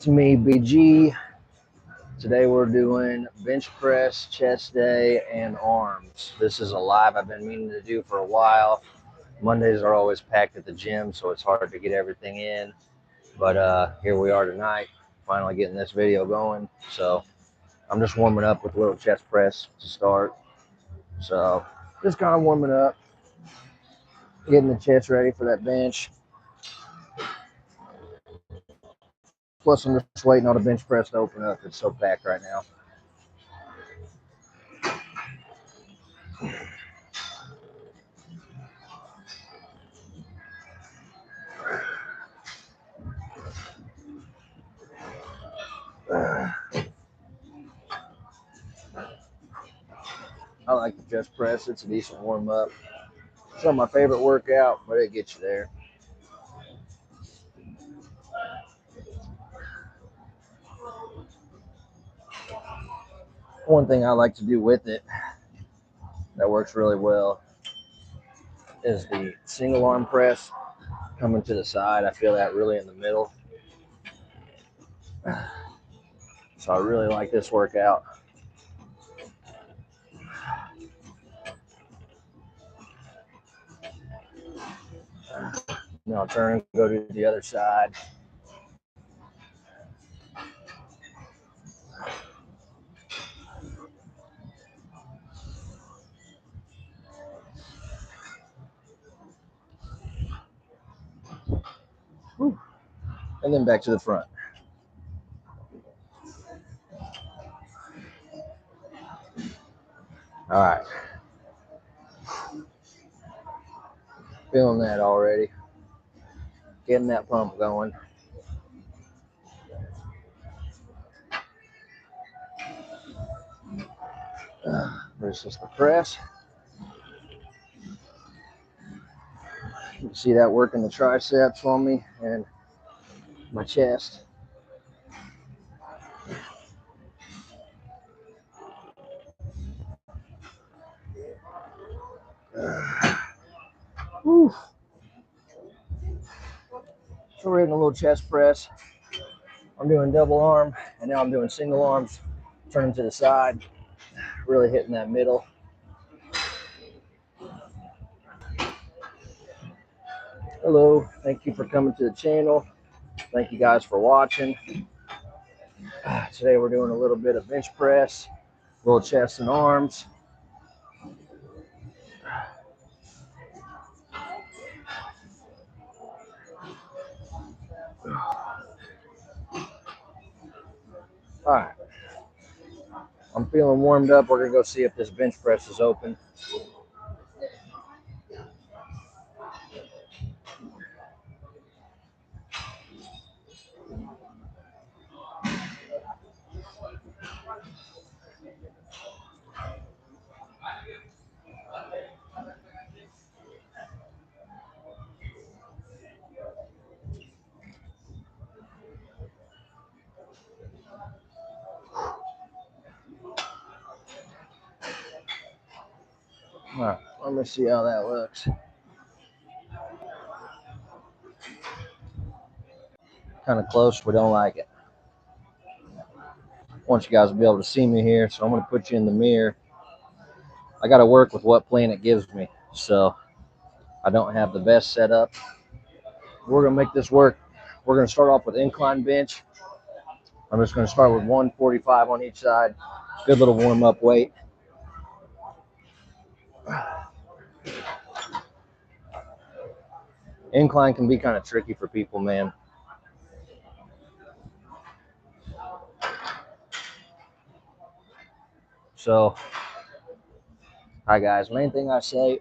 It's me, BG. Today we're doing bench press, chest day, and arms. This is a live I've been meaning to do for a while. Mondays are always packed at the gym, so it's hard to get everything in. But here we are tonight, finally getting this video going. So I'm just warming up with a little chest press to start. So just kind of warming up, getting the chest ready for that bench. Plus, I'm just waiting on the bench press to open up. It's so packed right now. I like the chest press. It's a decent warm up. It's not my favorite workout, but it gets you there. One thing I like to do with it that works really well is the single arm press coming to the side. I feel that really in the middle. So I really like this workout. Now I'll turn and go to the other side. And then back to the front. All right. Feeling that already. Getting that pump going. Versus the press. You can see that working the triceps on me and my chest. Whew. So we're hitting a little chest press. I'm doing double arm, and now I'm doing single arms, turning to the side, really hitting that middle. Hello, thank you for coming to the channel. Thank you guys for watching. Today we're doing a little bit of bench press, little chest and arms. All right, I'm feeling warmed up. We're gonna go see if this bench press is open. All right, let me see how that looks. Kind of close, we don't like it. I want you guys to be able to see me here, so I'm gonna put you in the mirror. I gotta work with what plan it gives me, so I don't have the best setup. We're gonna make this work. We're gonna start off with incline bench. I'm just gonna start with 145 on each side. Good little warm up weight. Incline can be kind of tricky for people, man. So, hi guys. Main thing I say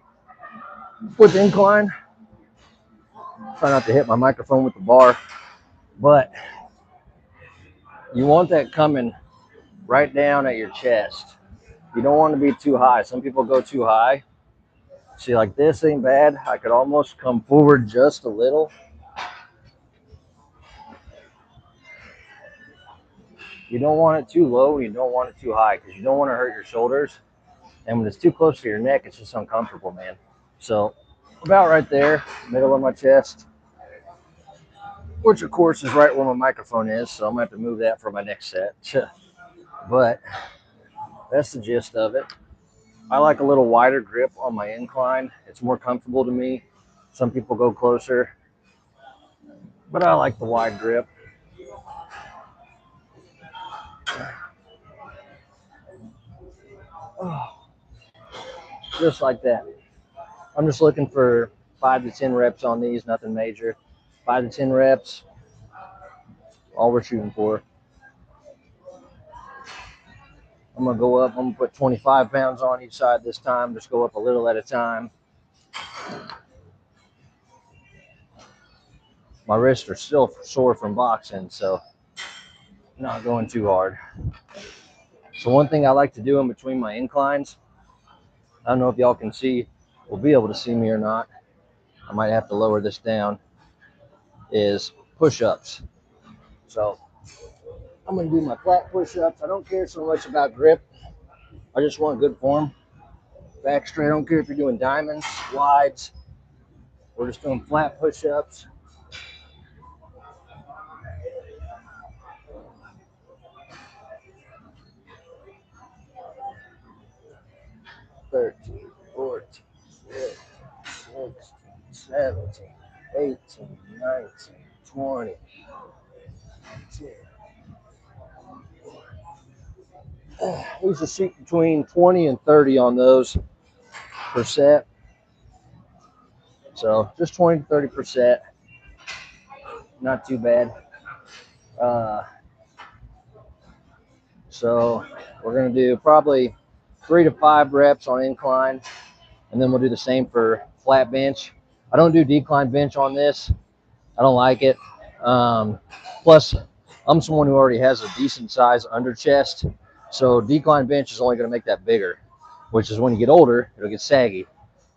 with incline, try not to hit my microphone with the bar, but you want that coming right down at your chest. You don't want to be too high. Some people go too high. See, like this ain't bad. I could almost come forward just a little. You don't want it too low. You don't want it too high because you don't want to hurt your shoulders. And when it's too close to your neck, it's just uncomfortable, man. So about right there, middle of my chest. which of course is right where my microphone is, so I'm gonna have to move that for my next set. But that's the gist of it. I like a little wider grip on my incline. It's more comfortable to me. Some people go closer, but I like the wide grip. Oh, just like that. I'm just looking for 5 to 10 reps on these, nothing major. 5 to 10 reps, all we're shooting for. I'm gonna go up, I'm gonna put 25 pounds on each side this time, just go up a little at a time. My wrists are still sore from boxing, so not going too hard. So one thing I like to do in between my inclines, I don't know if y'all can see, will be able to see me or not, I might have to lower this down, is push-ups. So I'm gonna do my flat push-ups. I don't care so much about grip. I just want good form. Back straight. I don't care if you're doing diamonds, wides. We're just doing flat push-ups. "13, 14, 15, 16, 17, 18, 19, 20. I used to shoot between 20 and 30 on those per set. So just 20 to 30%. Not too bad. So we're going to do probably 3 to 5 reps on incline, and then we'll do the same for flat bench. I don't do decline bench on this. I don't like it. Plus, I'm someone who already has a decent size under chest, so decline bench is only going to make that bigger, which is when you get older, it'll get saggy.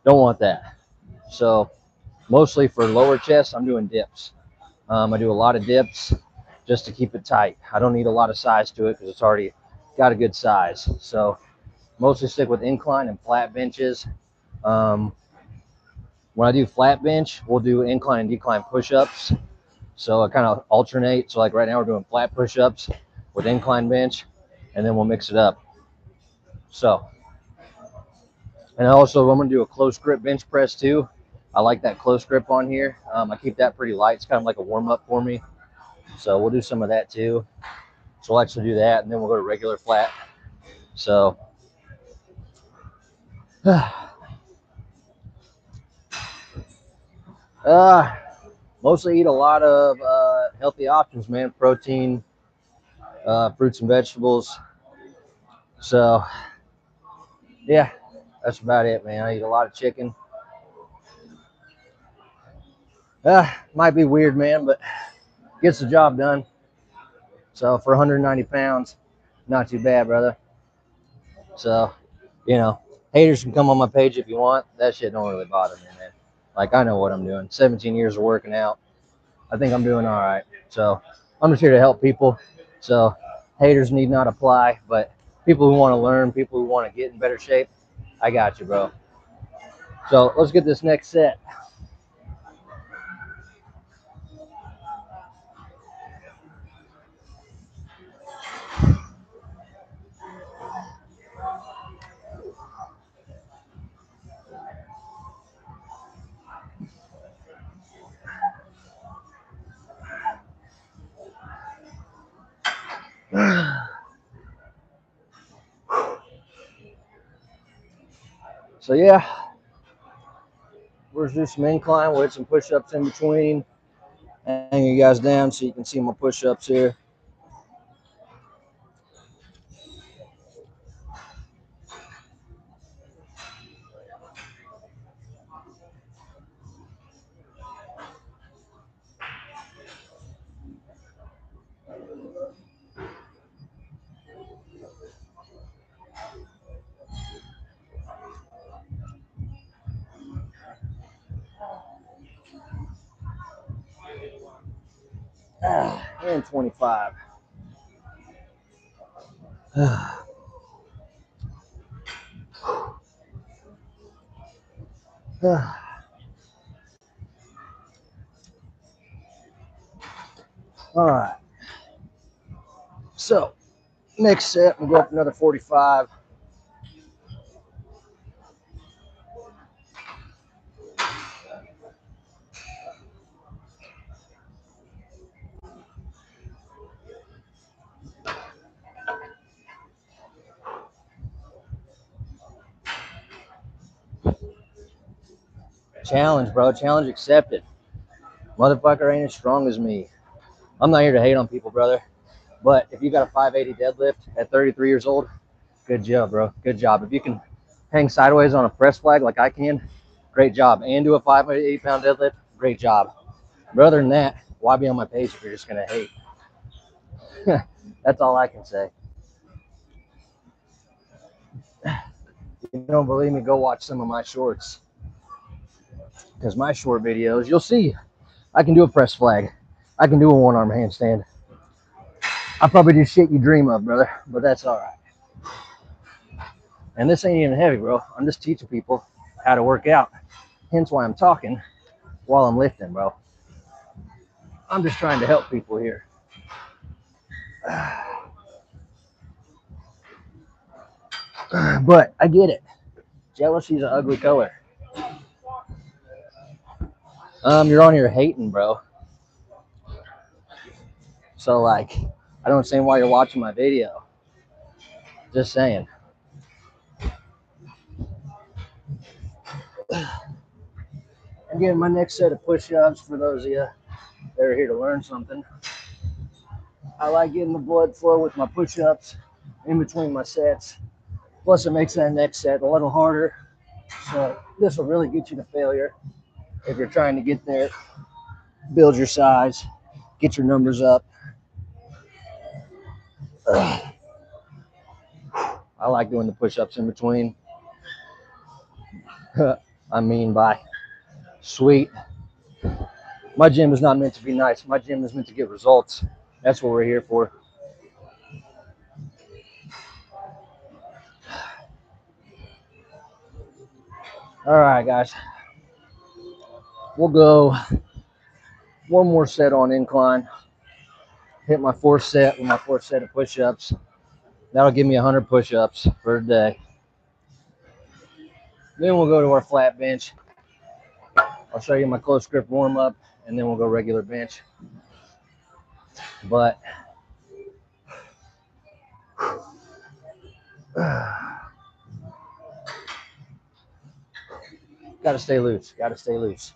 Don't want that. So mostly for lower chest, I'm doing dips. I do a lot of dips just to keep it tight. I don't need a lot of size to it because it's already got a good size. So mostly stick with incline and flat benches. Um, when I do flat bench, we'll do incline and decline push-ups. So I kind of alternate. So like right now we're doing flat push-ups with incline bench, and then we'll mix it up. So, and also I'm going to do a close grip bench press too. I like that close grip on here. I keep that pretty light. It's kind of like a warm-up for me. So we'll do some of that too. So we'll actually do that, and then we'll go to regular flat. So mostly eat a lot of healthy options, man. Protein, fruits and vegetables. So yeah, that's about it, man. I eat a lot of chicken. Might be weird, man, but gets the job done. So for 190 pounds, not too bad, brother. So, you know, haters can come on my page if you want. That shit don't really bother me, man. Like, I know what I'm doing. 17 years of working out. I think I'm doing all right. So I'm just here to help people. So haters need not apply, but people who want to learn, people who want to get in better shape, I got you, bro. So let's get this next set. So yeah, we're just do some incline. We'll hit some push-ups in between. Hang you guys down so you can see my push-ups here. And 25. All right. So next set, we'll go up another 45. Challenge, bro. Challenge accepted. Motherfucker ain't as strong as me. I'm not here to hate on people, brother. But if you got a 580 deadlift at 33 years old, good job, bro. Good job. If you can hang sideways on a press flag like I can, great job. And do a 580-pound deadlift, great job. But other than that, why be on my page if you're just going to hate? That's all I can say. If you don't believe me, go watch some of my shorts. Because my short videos, you'll see I can do a press flag. I can do a one-arm handstand. I probably do shit you dream of, brother, but that's all right. And this ain't even heavy, bro. I'm just teaching people how to work out. Hence why I'm talking while I'm lifting, bro. I'm just trying to help people here. But I get it. Jealousy's an ugly color. You're on here hating, bro. So, like, I don't understand why you're watching my video. Just saying. Again, my next set of push-ups for those of you that are here to learn something. I like getting the blood flow with my push-ups in between my sets. Plus, it makes that next set a little harder. So this will really get you to failure if you're trying to get there. Build your size, get your numbers up. I like doing the push-ups in between. I mean by sweet. My gym is not meant to be nice. My gym is meant to get results. That's what we're here for. All right, guys. We'll go one more set on incline. Hit my fourth set with my fourth set of push-ups. That'll give me 100 push-ups for a day. Then we'll go to our flat bench. I'll show you my close grip warm-up, and then we'll go regular bench. But gotta stay loose. Gotta stay loose.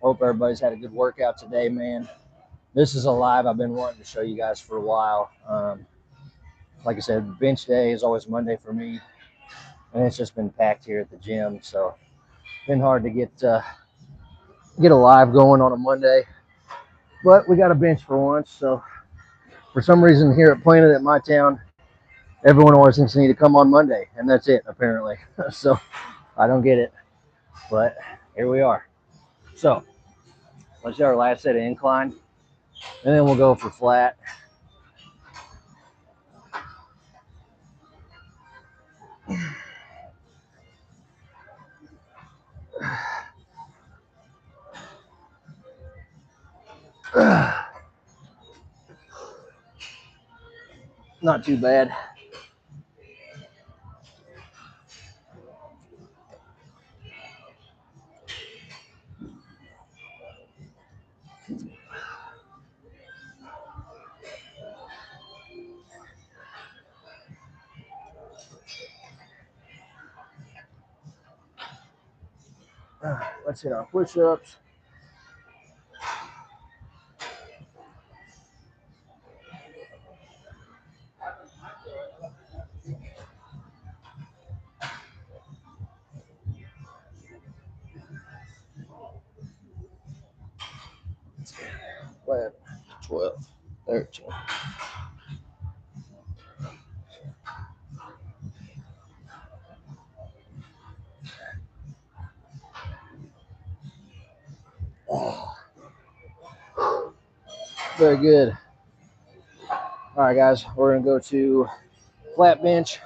Hope everybody's had a good workout today, man. This is a live I've been wanting to show you guys for a while. Like I said, bench day is always Monday for me, and it's just been packed here at the gym. So it's been hard to get a live going on a Monday. But we got a bench for once. So for some reason here at Planet at my town, everyone always thinks they need to come on Monday, and that's it apparently. So I don't get it, but here we are. So let's do our last set of incline, and then we'll go for flat. Not too bad. Let's hit our push-ups. Flat. 12, 13. Oh, very good. All right, guys, we're going to go to flat bench.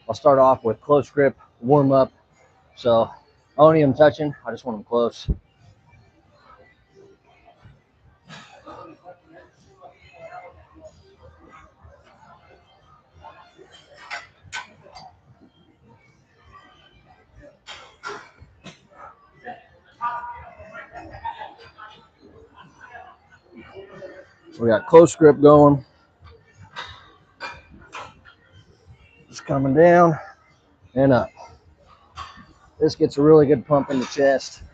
I'll start off with close grip warm up. So I don't need them touching. I just want them close. We got close grip going. Just coming down and up. This gets a really good pump in the chest.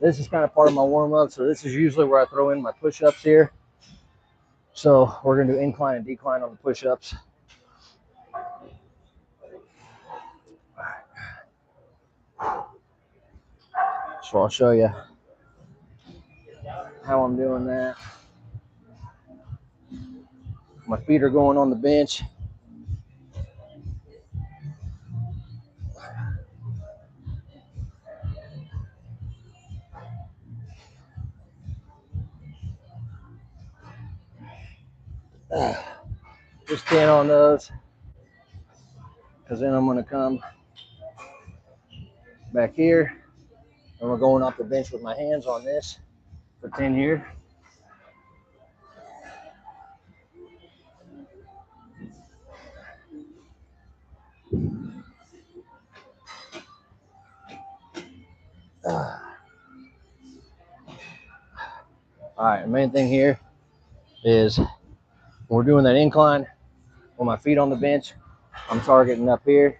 This is kind of part of my warm-up, so this is usually where I throw in my push-ups here. So we're going to do incline and decline on the push-ups. So I'll show you how I'm doing that. My feet are going on the bench. Just 10 on those, because then I'm going to come back here, and we're going off the bench with my hands on this for 10 here. All right, the main thing here is when we're doing that incline with my feet on the bench, I'm targeting up here.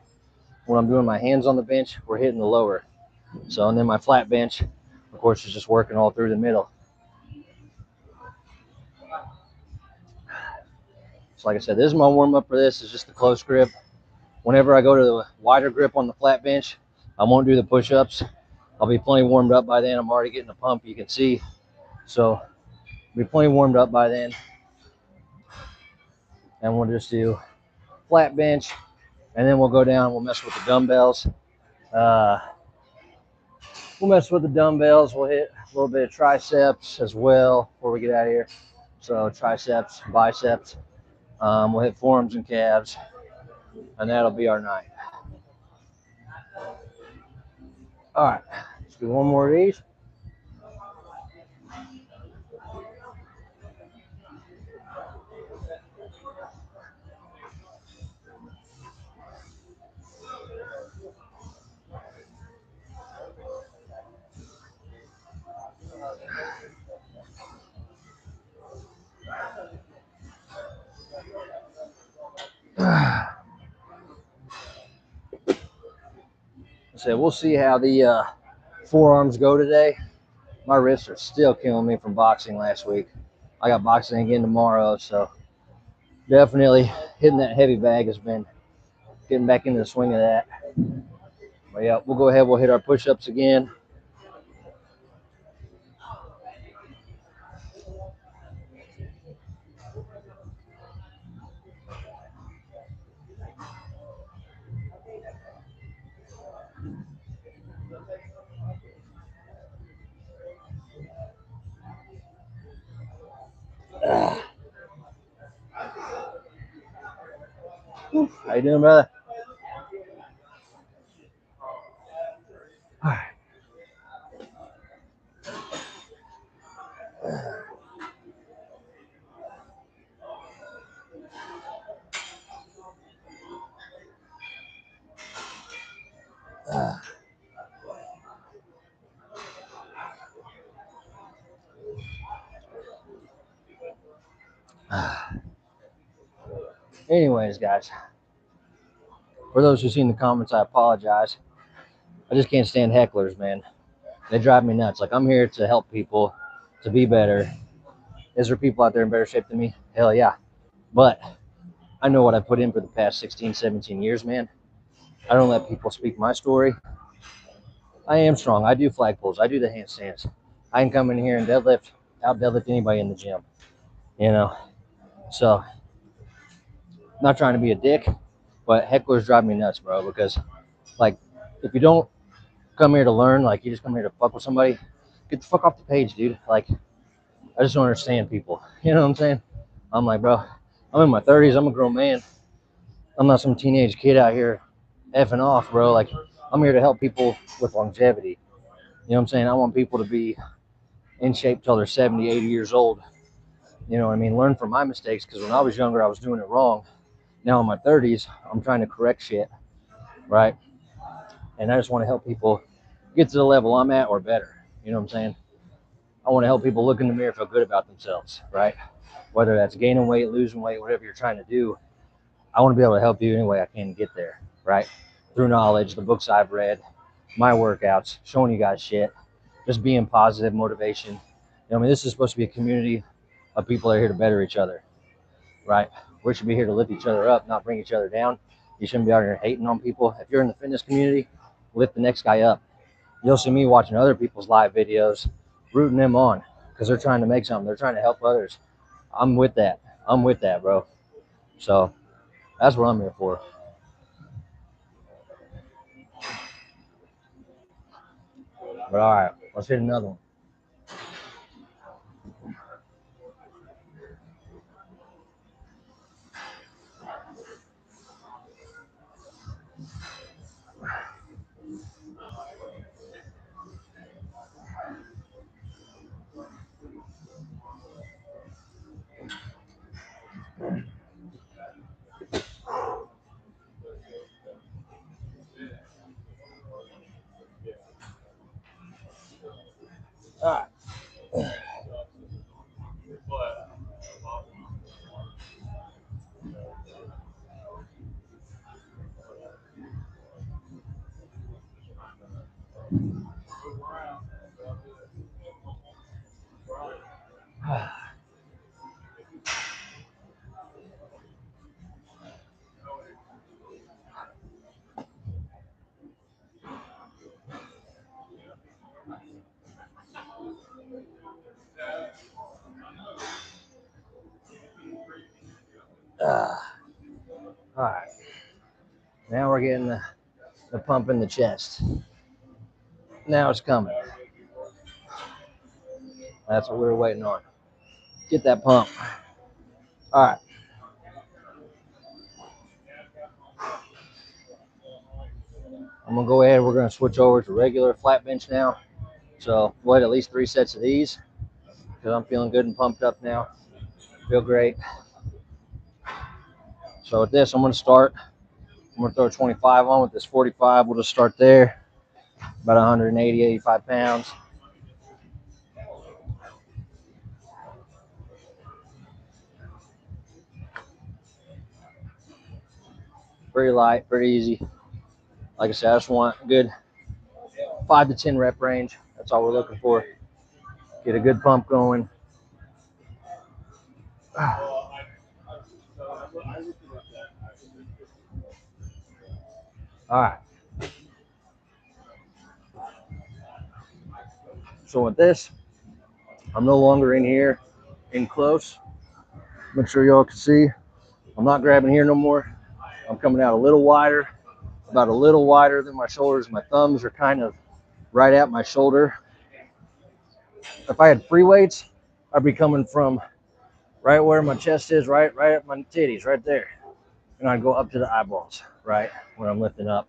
When I'm doing my hands on the bench, we're hitting the lower. So, and then my flat bench, of course, is just working all through the middle. So like I said, this is my warm-up for this. Is just the close grip. Whenever I go to the wider grip on the flat bench, I won't do the push-ups. I'll be plenty warmed up by then. I'm already getting a pump, you can see. So I'll be plenty warmed up by then. And we'll just do flat bench, and then we'll go down. We'll mess with the dumbbells. We'll mess with the dumbbells. We'll hit a little bit of triceps as well before we get out of here. So triceps, biceps. We'll hit forearms and calves, and that'll be our night. All right, let's do one more of these. So we'll see how the forearms go today. My wrists are still killing me from boxing last week. I got boxing again tomorrow, so definitely hitting that heavy bag has been getting back into the swing of that. But yeah, we'll go ahead. We'll hit our push-ups again. How you doing, brother? All right. Anyways, guys, for those who've seen the comments, I apologize. I just can't stand hecklers, man. They drive me nuts. Like, I'm here to help people to be better. Is there people out there in better shape than me? Hell yeah. But I know what I put in for the past 16, 17 years, man. I don't let people speak my story. I am strong. I do flag pulls. I do the handstands. I can come in here and out deadlift anybody in the gym, you know. So, not trying to be a dick, But hecklers drive me nuts, bro, because like if you don't come here to learn, like you just come here to fuck with somebody, get the fuck off the page, dude. Like I just don't understand people. You know what I'm saying? I'm like, bro, I'm in my 30s. I'm a grown man. I'm not some teenage kid out here effing off, bro. Like I'm here to help people with longevity. You know what I'm saying? I want people to be in shape till they're 70, 80 years old. You know what I mean? Learn from my mistakes, because when I was younger, I was doing it wrong. Now in my 30s, I'm trying to correct shit, right? And I just want to help people get to the level I'm at or better. You know what I'm saying? I want to help people look in the mirror, feel good about themselves, right? Whether that's gaining weight, losing weight, whatever you're trying to do, I want to be able to help you any way I can get there, right? Through knowledge, the books I've read, my workouts, showing you guys shit, just being positive, motivation. You know, I mean, this is supposed to be a community of people that are here to better each other, right? We should be here to lift each other up, not bring each other down. You shouldn't be out here hating on people. If you're in the fitness community, lift the next guy up. You'll see me watching other people's live videos, rooting them on because they're trying to make something. They're trying to help others. I'm with that. I'm with that, bro. So that's what I'm here for. But all right, let's hit another one. All right. All right. Now we're getting the pump in the chest. Now it's coming. That's what we were waiting on. Get that pump. All right. I'm going to go ahead. We're going to switch over to regular flat bench now. So we'll hit at least 3 sets of these because I'm feeling good and pumped up now. Feel great. So with this, I'm going to start. I'm going to throw 25 on with this 45. We'll just start there. About 180, 85 pounds. Pretty light, pretty easy. Like I said, I just want a good 5 to 10 rep range. That's all we're looking for. Get a good pump going. All right. So with this, I'm no longer in here in close. Make sure y'all can see. I'm not grabbing here no more. I'm coming out a little wider, about a little wider than my shoulders. My thumbs are kind of right at my shoulder. If I had free weights, I'd be coming from right where my chest is, right at my titties, right there. And I'd go up to the eyeballs, right, when I'm lifting up.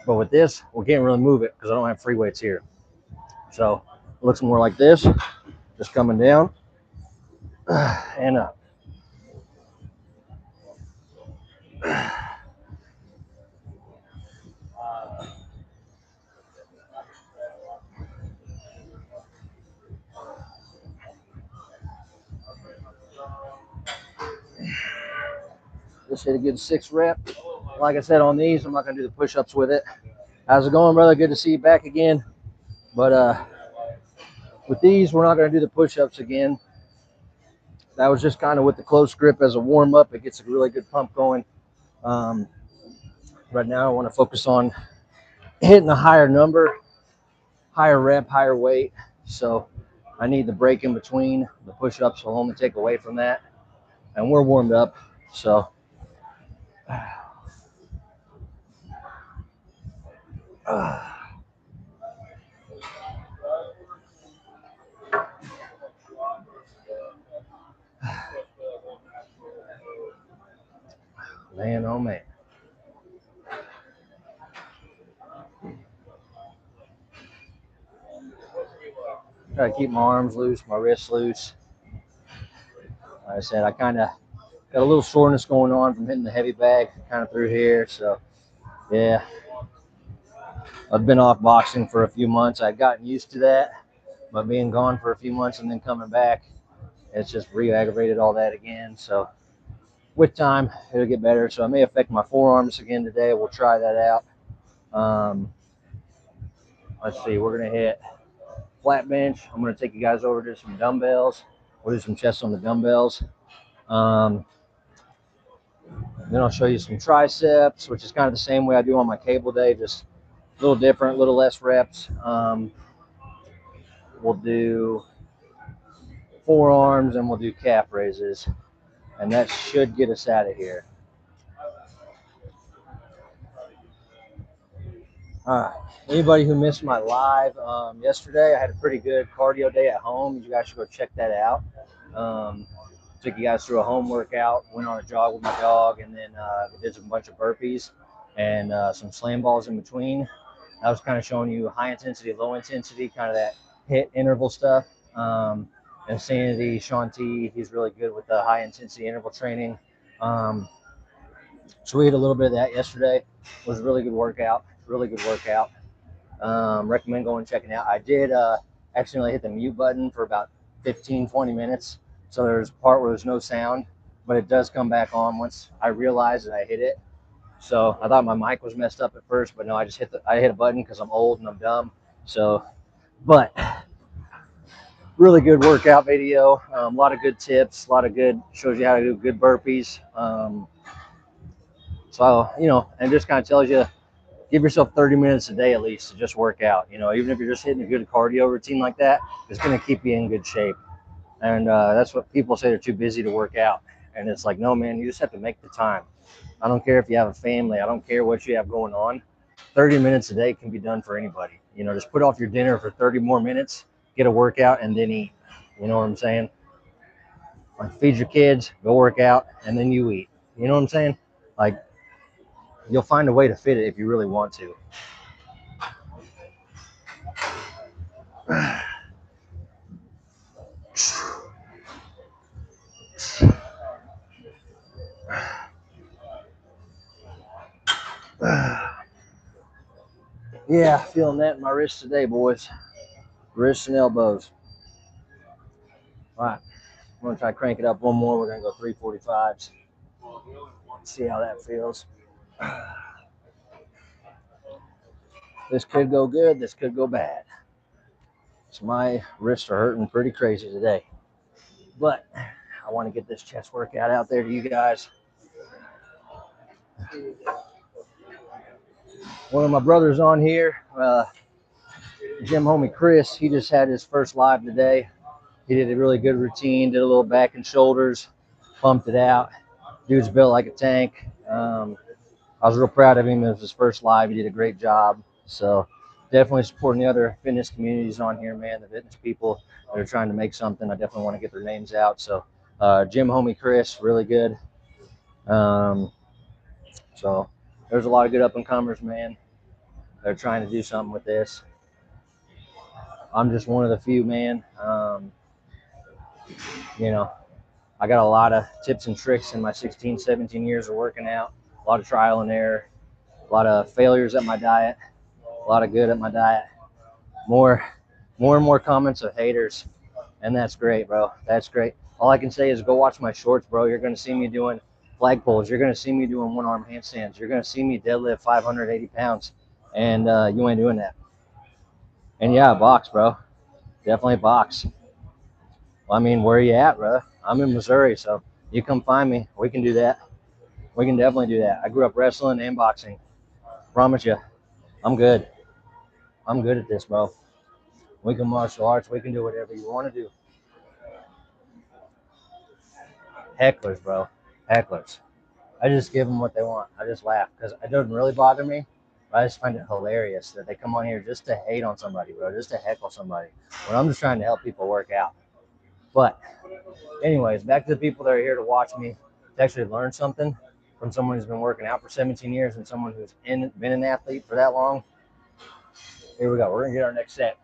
But with this, we can't really move it because I don't have free weights here. So it looks more like this, just coming down and up. Just hit a good 6 rep. Like I said, on these, I'm not going to do the push-ups with it. How's it going, brother? Good to see you back again. But with these, we're not going to do the push-ups again. That was just kind of with the close grip as a warm-up. It gets a really good pump going. Right now, I want to focus on hitting a higher number, higher rep, higher weight. So I need the break in between. The push-ups will only take away from that. And we're warmed up. So Man, oh man. Try to keep my arms loose, my wrists loose. Like I said, I kind of got a little soreness going on from hitting the heavy bag kind of through here. So, yeah, I've been off boxing for a few months. I'd gotten used to that, but being gone for a few months and then coming back, it's just re-aggravated all that again. So, with time, it'll get better. So, I may affect my forearms again today. We'll try that out. Let's see, we're going to hit flat bench. I'm going to take you guys over to some dumbbells. We'll do some chest on the dumbbells. Then I'll show you some triceps, which is kind of the same way I do on my cable day, just a little different, a little less reps. We'll do forearms and we'll do calf raises, and that should get us out of here. All right. Anybody who missed my live yesterday, I had a pretty good cardio day at home. You guys should go check that out. Took you guys through a home workout, went on a jog with my dog, and then did a bunch of burpees and some slam balls in between. I was kind of showing you high intensity, low intensity, kind of that HIIT interval stuff. Insanity, Sean T, he's really good with the high intensity interval training. So we did a little bit of that yesterday. It was a really good workout. Really good workout. Recommend going and checking it out. I did accidentally hit the mute button for about 15, 20 minutes. So there's a part where there's no sound, but it does come back on once I realize that I hit it. So I thought my mic was messed up at first, but no, I just hit a button because I'm old and I'm dumb. So, but really good workout video. A lot of good tips. A lot of good, shows you how to do good burpees. So, and just kind of tells you, give yourself 30 minutes a day at least to just work out. Even if you're just hitting a good cardio routine like that, it's going to keep you in good shape. And that's what people say, they're too busy to work out. And it's like, no, man, you just have to make the time. I don't care if you have a family. I don't care what you have going on. 30 minutes a day can be done for anybody. Just put off your dinner for 30 more minutes, get a workout, and then eat. You know what I'm saying? Like, feed your kids, go work out, and then you eat. You know what I'm saying? Like, you'll find a way to fit it if you really want to. Yeah, feeling that in my wrist today, boys. Wrists and elbows. All right, I'm going to try to crank it up one more. We're going to go 345s. See how that feels. This could go good. This could go bad. So my wrists are hurting pretty crazy today. But I want to get this chest workout out there to you guys. One of my brothers on here, gym homie Chris, he just had his first live today. He did a really good routine, did a little back and shoulders, pumped it out. Dude's built like a tank. I was real proud of him. It was his first live. He did a great job. So definitely supporting the other fitness communities on here, man, the fitness people that are trying to make something. I definitely want to get their names out. So gym homie Chris, really good. So there's a lot of good up-and-comers, man. They're trying to do something with this. I'm just one of the few, man. I got a lot of tips and tricks in my 16, 17 years of working out. A lot of trial and error. A lot of failures at my diet. A lot of good at my diet. More and more comments of haters. And that's great, bro. That's great. All I can say is go watch my shorts, bro. You're going to see me doing flag pulls. You're going to see me doing one-arm handstands. You're going to see me deadlift 580 pounds. And you ain't doing that. And yeah, box, bro. Definitely box. Well, I mean, where are you at, bro? I'm in Missouri, so you come find me. We can do that. We can definitely do that. I grew up wrestling and boxing. Promise you, I'm good. I'm good at this, bro. We can martial arts. We can do whatever you want to do. Hecklers, bro. Hecklers. I just give them what they want. I just laugh because it doesn't really bother me. I just find it hilarious that they come on here just to hate on somebody, bro, just to heckle somebody. When I'm just trying to help people work out. But anyways, back to the people that are here to watch me, to actually learn something from someone who's been working out for 17 years and someone who's been an athlete for that long. Here we go. We're going to get our next set.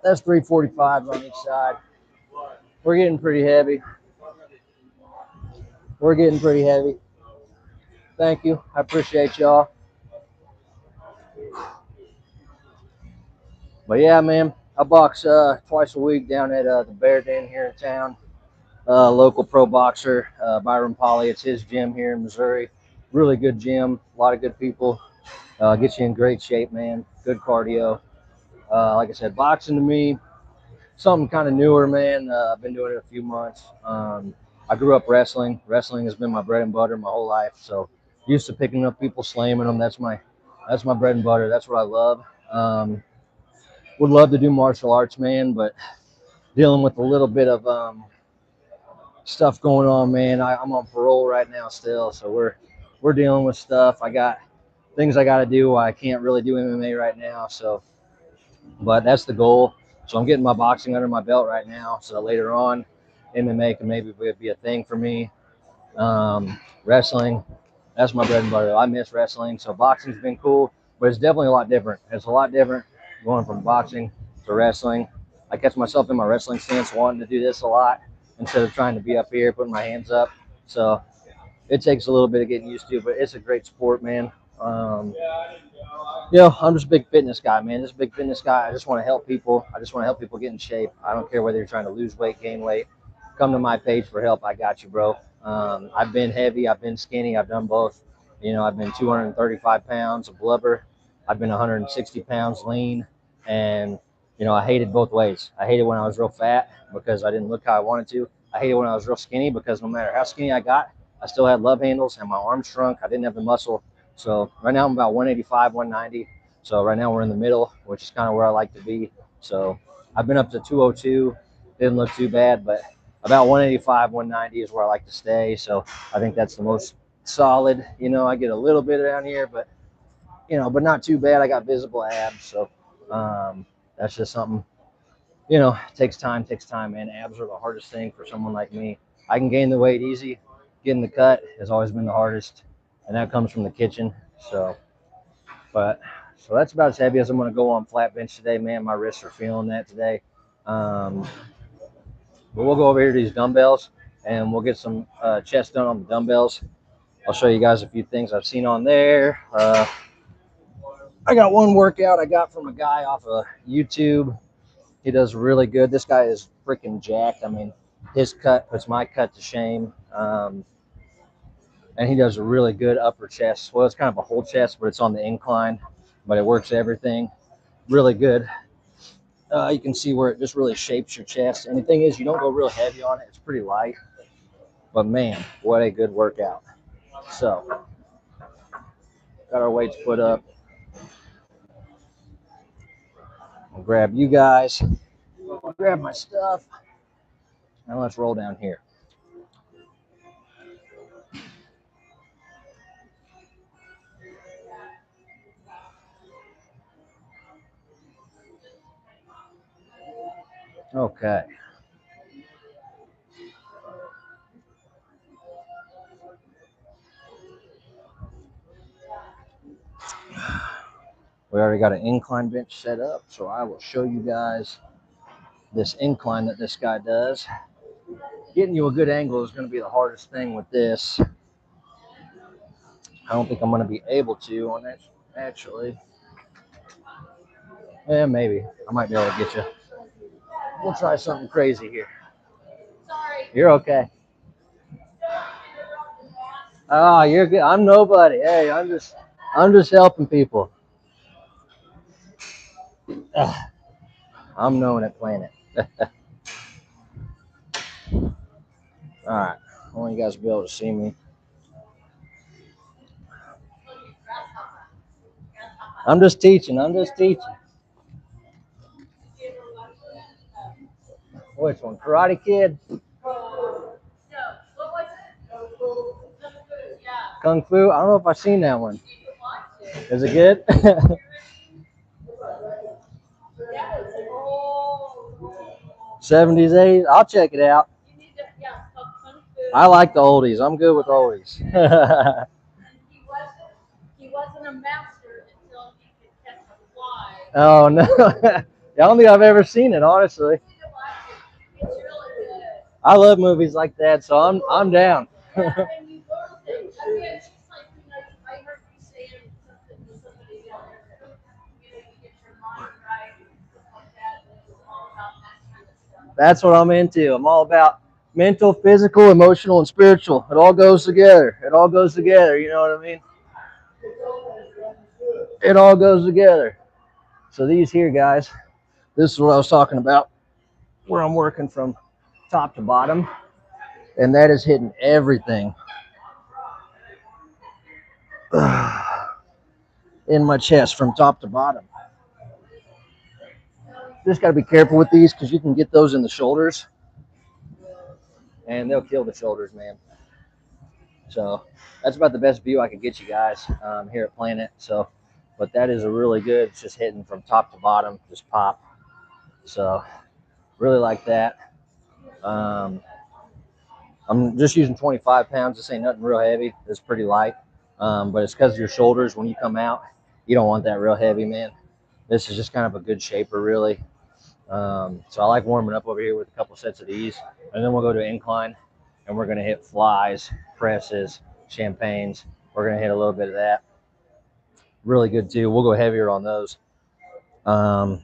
That's 345s on each side. We're getting pretty heavy. We're getting pretty heavy. Thank you. I appreciate y'all. But yeah, man, I box twice a week down at the Bear Den here in town. Local pro boxer, Byron Polly. It's his gym here in Missouri. Really good gym. A lot of good people. Gets you in great shape, man. Good cardio. Like I said, boxing to me, something kind of newer, man. I've been doing it a few months. I grew up wrestling. Wrestling has been my bread and butter my whole life. So used to picking up people, slamming them. That's my bread and butter. That's what I love. Would love to do martial arts, man, but dealing with a little bit of stuff going on, man. I'm on parole right now still, so we're dealing with stuff. I got things I got to do. I can't really do MMA right now, so but that's the goal. So I'm getting my boxing under my belt right now, so later on, MMA can maybe be a thing for me. Wrestling, that's my bread and butter. I miss wrestling, so boxing's been cool, but it's definitely a lot different. It's a lot different going from boxing to wrestling. I catch myself in my wrestling stance wanting to do this a lot instead of trying to be up here, putting my hands up. So it takes a little bit of getting used to, but it's a great sport, man. I'm just a big fitness guy, man. Just a big fitness guy. I just want to help people. I just want to help people get in shape. I don't care whether you're trying to lose weight, gain weight. Come to my page for help. I got you, bro. I've been heavy. I've been skinny. I've done both. I've been 235 pounds of blubber. I've been 160 pounds lean. And, I hated both ways. I hated when I was real fat because I didn't look how I wanted to. I hated when I was real skinny because no matter how skinny I got, I still had love handles and my arms shrunk. I didn't have the muscle. So right now I'm about 185, 190. So right now we're in the middle, which is kind of where I like to be. So I've been up to 202. Didn't look too bad, but about 185, 190 is where I like to stay. So I think that's the most solid. I get a little bit down here, but but not too bad. I got visible abs, so that's just something. Takes time, man. Abs are the hardest thing for someone like me. I can gain the weight easy. Getting the cut has always been the hardest, and that comes from the kitchen. So that's about as heavy as I'm going to go on flat bench today, man. My wrists are feeling that today. But we'll go over here to these dumbbells, and we'll get some chest done on the dumbbells. I'll show you guys a few things I've seen on there. I got one workout I got from a guy off of YouTube. He does really good. This guy is freaking jacked. I mean, his cut puts my cut to shame. And he does a really good upper chest. Well, it's kind of a whole chest, but it's on the incline, but it works everything. Really good. You can see where it just really shapes your chest. And the thing is, you don't go real heavy on it. It's pretty light. But man, what a good workout. So, got our weights put up. I'll grab you guys. Grab my stuff. And let's roll down here. Okay. We already got an incline bench set up, so I will show you guys this incline that this guy does. Getting you a good angle is going to be the hardest thing with this. I don't think I'm going to be able to on that, actually. Yeah, maybe. I might be able to get you. We'll try something crazy here. Sorry. You're okay. Oh, you're good. I'm nobody. Hey, I'm just helping people. I'm known at Planet. All right. want you guys to be able to see me. I'm just teaching. Which one? Karate Kid? Kung Fu? I don't know if I've seen that one. Is it good? 70s, 80s? I'll check it out. I like the oldies. I'm good with oldies. He wasn't a master until he could catch a fly. Oh, no. I don't think I've ever seen it, honestly. It's really good. I love movies like that, so I'm down. Yeah, and you learn things. I mean, it's just like, I heard you saying something to somebody the other day. You get your mind right and stuff like that. And it's all about that kind of stuff. That's what I'm into. I'm all about mental, physical, emotional, and spiritual. It all goes together. It all goes together. You know what I mean? It all goes together. So these here, guys, this is what I was talking about, where I'm working from top to bottom, and that is hitting everything in my chest from top to bottom. Just got to be careful with these because you can get those in the shoulders, and they'll kill the shoulders, man. So that's about the best view I could get you guys here at Planet. So, but that is a really good. It's just hitting from top to bottom, just pop. So really like that. I'm just using 25 pounds. This ain't nothing real heavy. It's pretty light, but it's because of your shoulders. When you come out, you don't want that real heavy, man. This is just kind of a good shaper, really. So I like warming up over here with a couple sets of these, and then we'll go to incline, and we're gonna hit flies, presses, champagnes. We're gonna hit a little bit of that. Really good too. We'll go heavier on those. And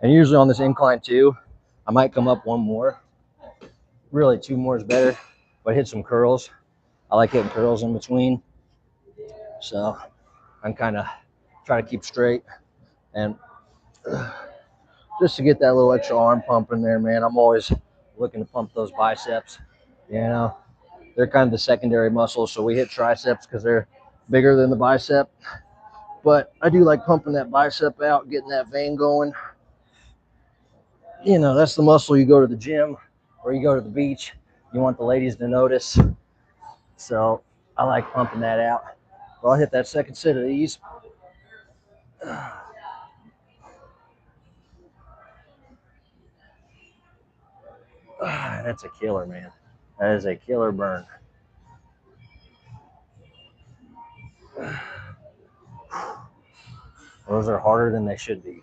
usually on this incline too, I might come up one more. Really, two more is better, but hit some curls. I like hitting curls in between. So I'm kind of trying to keep straight and just to get that little extra arm pump in there, man. I'm always looking to pump those biceps. You know, they're kind of the secondary muscles. So we hit triceps because they're bigger than the bicep. But I do like pumping that bicep out, getting that vein going. You know, that's the muscle you go to the gym or you go to the beach. You want the ladies to notice. So I like pumping that out. Well, I'll hit that second set of these. That's a killer, man. That is a killer burn. Those are harder than they should be.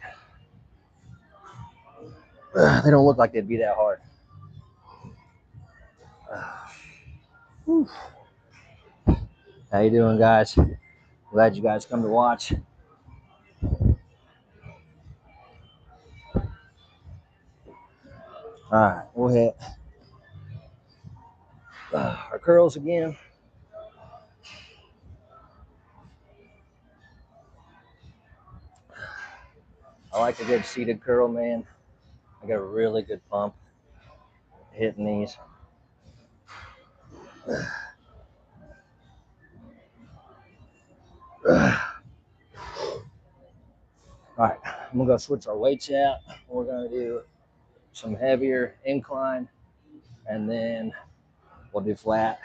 They don't look like they'd be that hard. How you doing, guys? Glad you guys come to watch. All right, we'll hit our curls again. I like a good seated curl, man. I got a really good pump hitting these. All right, I'm gonna go switch our weights out. We're gonna do some heavier incline, and then we'll do flat.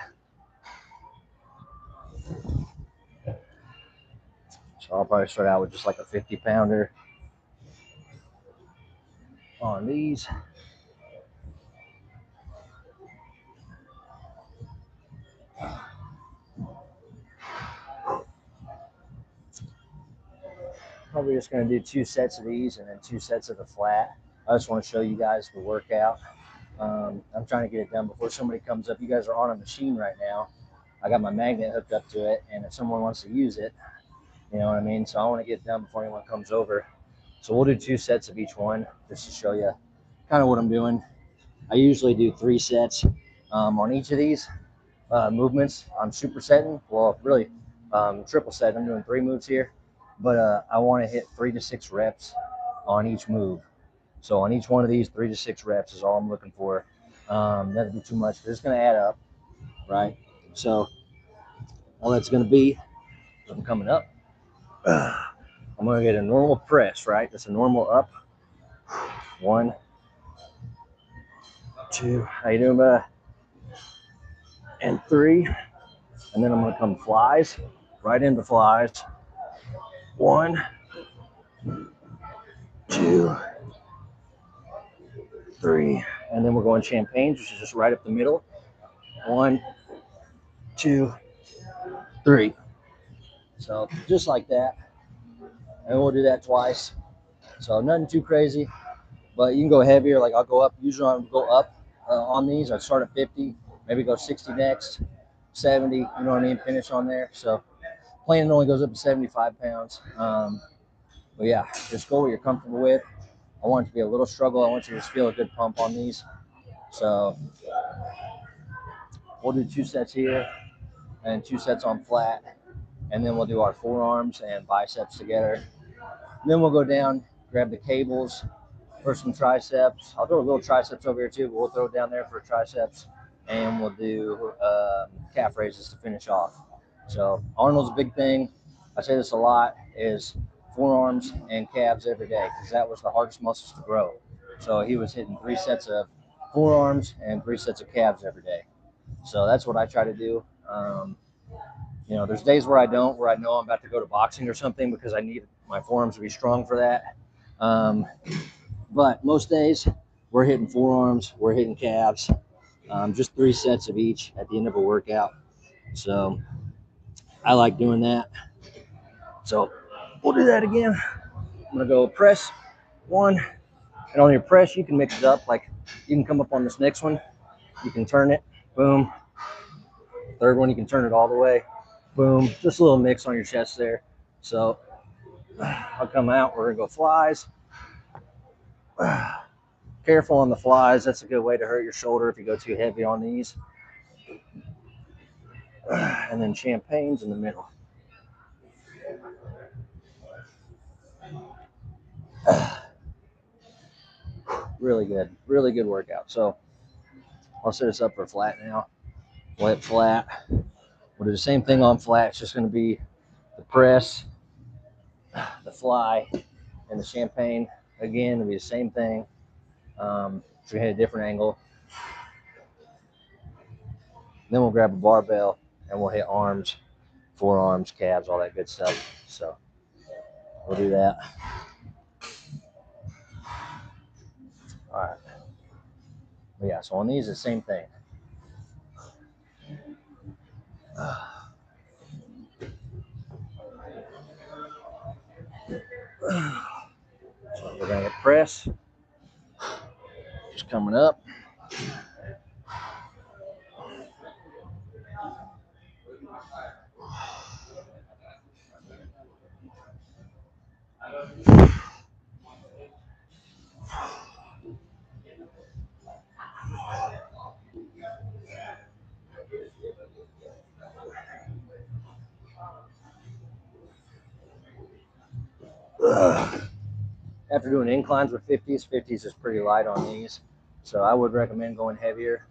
So I'll probably start out with just like a 50 pounder on these. Probably just gonna do 2 sets of these and then 2 sets of the flat. I just want to show you guys the workout. I'm trying to get it done before somebody comes up. You guys are on a machine right now. I got my magnet hooked up to it, and if someone wants to use it, you know what I mean? So I want to get it done before anyone comes over. So we'll do 2 sets of each one just to show you kind of what I'm doing. I usually do 3 sets on each of these movements. I'm supersetting, well, really triple set. I'm doing 3 moves here, but I want to hit 3 to 6 reps on each move. So on each one of these, 3 to 6 reps is all I'm looking for. That'd be too much. It's going to add up. right? So all that's going to be, I'm coming up. I'm going to get a normal press, right? That's a normal up. 1, 2. How you doing, bud? And 3. And then I'm going to come flies, right into flies. 1, 2, 3. And then we're going champagnes, which is just right up the middle. 1, 2, 3. So just like that. And we'll do that twice. So nothing too crazy, but you can go heavier. Like I'll go up. Usually I'll go up on these. I start at 50, maybe go 60 next, 70. You know what I mean? Finish on there. So planing only goes up to 75 pounds. But yeah, just go what you're comfortable with. I want it to be a little struggle. I want you to just feel a good pump on these. So we'll do 2 sets here and 2 sets on flat. And then we'll do our forearms and biceps together. And then we'll go down, grab the cables for some triceps. I'll throw a little triceps over here too, but we'll throw it down there for triceps. And we'll do calf raises to finish off. So Arnold's big thing, I say this a lot, is forearms and calves every day because that was the hardest muscles to grow. So he was hitting 3 sets of forearms and 3 sets of calves every day. So that's what I try to do. You know, there's days where I don't, where I know I'm about to go to boxing or something because I need my forearms to be strong for that. But most days we're hitting forearms, we're hitting calves, just 3 sets of each at the end of a workout. So I like doing that. So we'll do that again. I'm gonna go press 1, and on your press you can mix it up. Like you can come up on this next one, you can turn it, boom. 3rd one you can turn it all the way, boom. Just a little mix on your chest there. So I'll come out. We're gonna go flies. Careful on the flies. That's a good way to hurt your shoulder if you go too heavy on these. And then champagnes in the middle. Really good workout. So I'll set us up for flat now. We'll hit flat. We'll do the same thing on flat. It's just going to be the press, the fly, and the champagne. Again, it'll be the same thing. So we hit a different angle. Then we'll grab a barbell and we'll hit arms, forearms, calves, all that good stuff. So we'll do that. All right. But yeah, so on these, the same thing. So we're going to press. Just coming up. After doing inclines with 50s is pretty light on these. So I would recommend going heavier.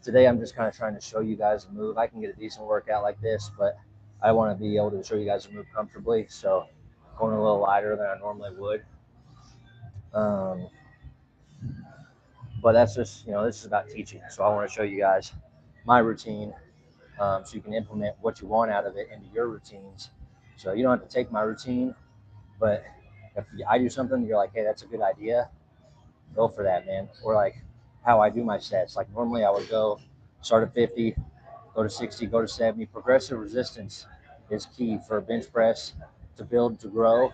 Today I'm just kind of trying to show you guys a move. I can get a decent workout like this, but I want to be able to show you guys a move comfortably. So going a little lighter than I normally would. But that's just, you know, this is about teaching. So I want to show you guys my routine so you can implement what you want out of it into your routines. So you don't have to take my routine, but if I do something, you're like, hey, that's a good idea, go for that, man. Or like how I do my sets. Like normally I would go start at 50, go to 60, go to 70. Progressive resistance is key for a bench press to build, to grow.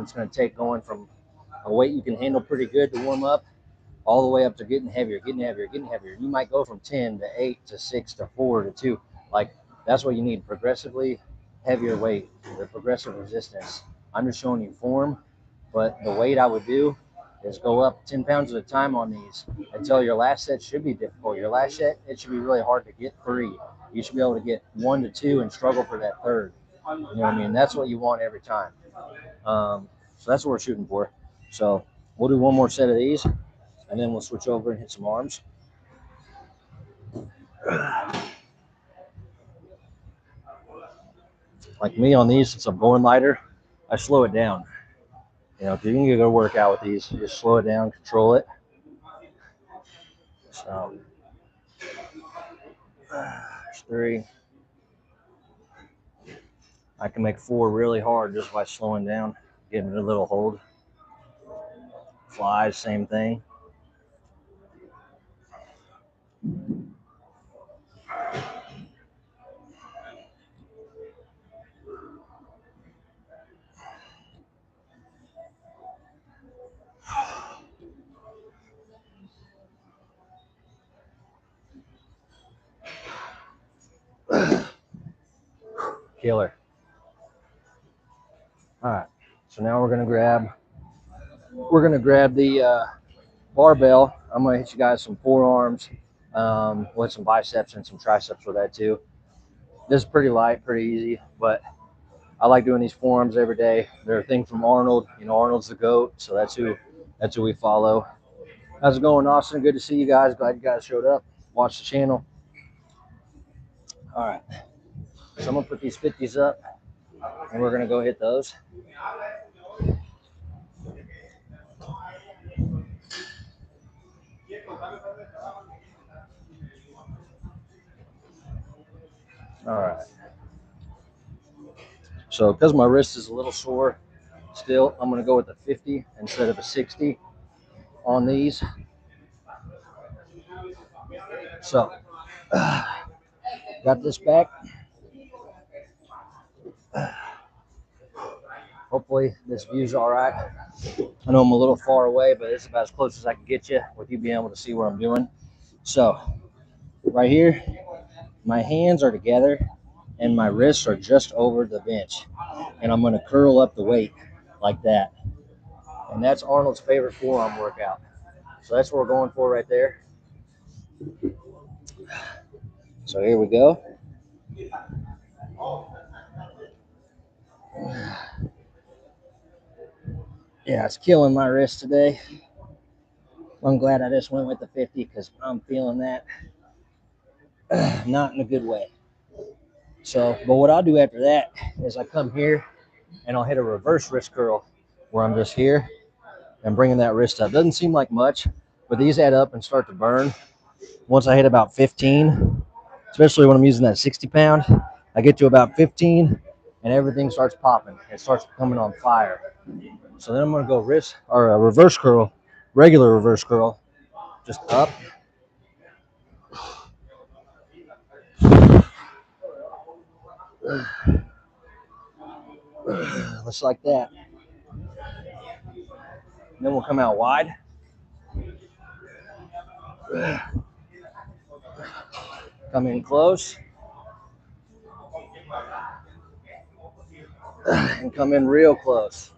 It's going to take going from a weight you can handle pretty good to warm up all the way up to getting heavier, getting heavier, getting heavier. You might go from 10 to 8 to 6 to 4 to 2. Like that's what you need, progressively heavier weight, the progressive resistance. I'm just showing you form, but the weight I would do is go up 10 pounds at a time on these until your last set should be difficult. Your last set, it should be really hard to get 3. You should be able to get 1 to 2 and struggle for that 3rd. You know what I mean? That's what you want every time. So that's what we're shooting for. So we'll do one more set of these, and then we'll switch over and hit some arms. Like me on these, since I'm going lighter, I slow it down. You know, if you can go work out with these, you just slow it down, control it. So, there's 3. I can make 4 really hard just by slowing down, giving it a little hold. Flies, same thing. Killer. All right, so now we're gonna grab the barbell. I'm gonna hit you guys some forearms, with some biceps and some triceps with that too. This is pretty light, pretty easy, but I like doing these forearms every day. They're a thing from Arnold. You know, Arnold's the GOAT, so that's who we follow. How's it going, Austin? Good to see you guys. Glad you guys showed up. Watch the channel. All right, so I'm gonna put these 50s up, and we're gonna go hit those. All right. So because my wrist is a little sore still, I'm gonna go with a 50 instead of a 60 on these. So got this back. Hopefully this view's all right. I know I'm a little far away, but it's about as close as I can get you with you being able to see what I'm doing. So right here, my hands are together and my wrists are just over the bench. And I'm gonna curl up the weight like that. And that's Arnold's favorite forearm workout. So that's what we're going for right there. So here we go. Yeah, it's killing my wrist today. I'm glad I just went with the 50 because I'm feeling that not in a good way. So, but what I'll do after that is I come here and I'll hit a reverse wrist curl where I'm just here and bringing that wrist up. Doesn't seem like much, but these add up and start to burn. Once I hit about 15, especially when I'm using that 60 pound, I get to about 15 and everything starts popping. It starts coming on fire. So then I'm going to go wrist or a reverse curl, regular reverse curl, just up. Just like that. And then we'll come out wide. Come in close. And come in real close.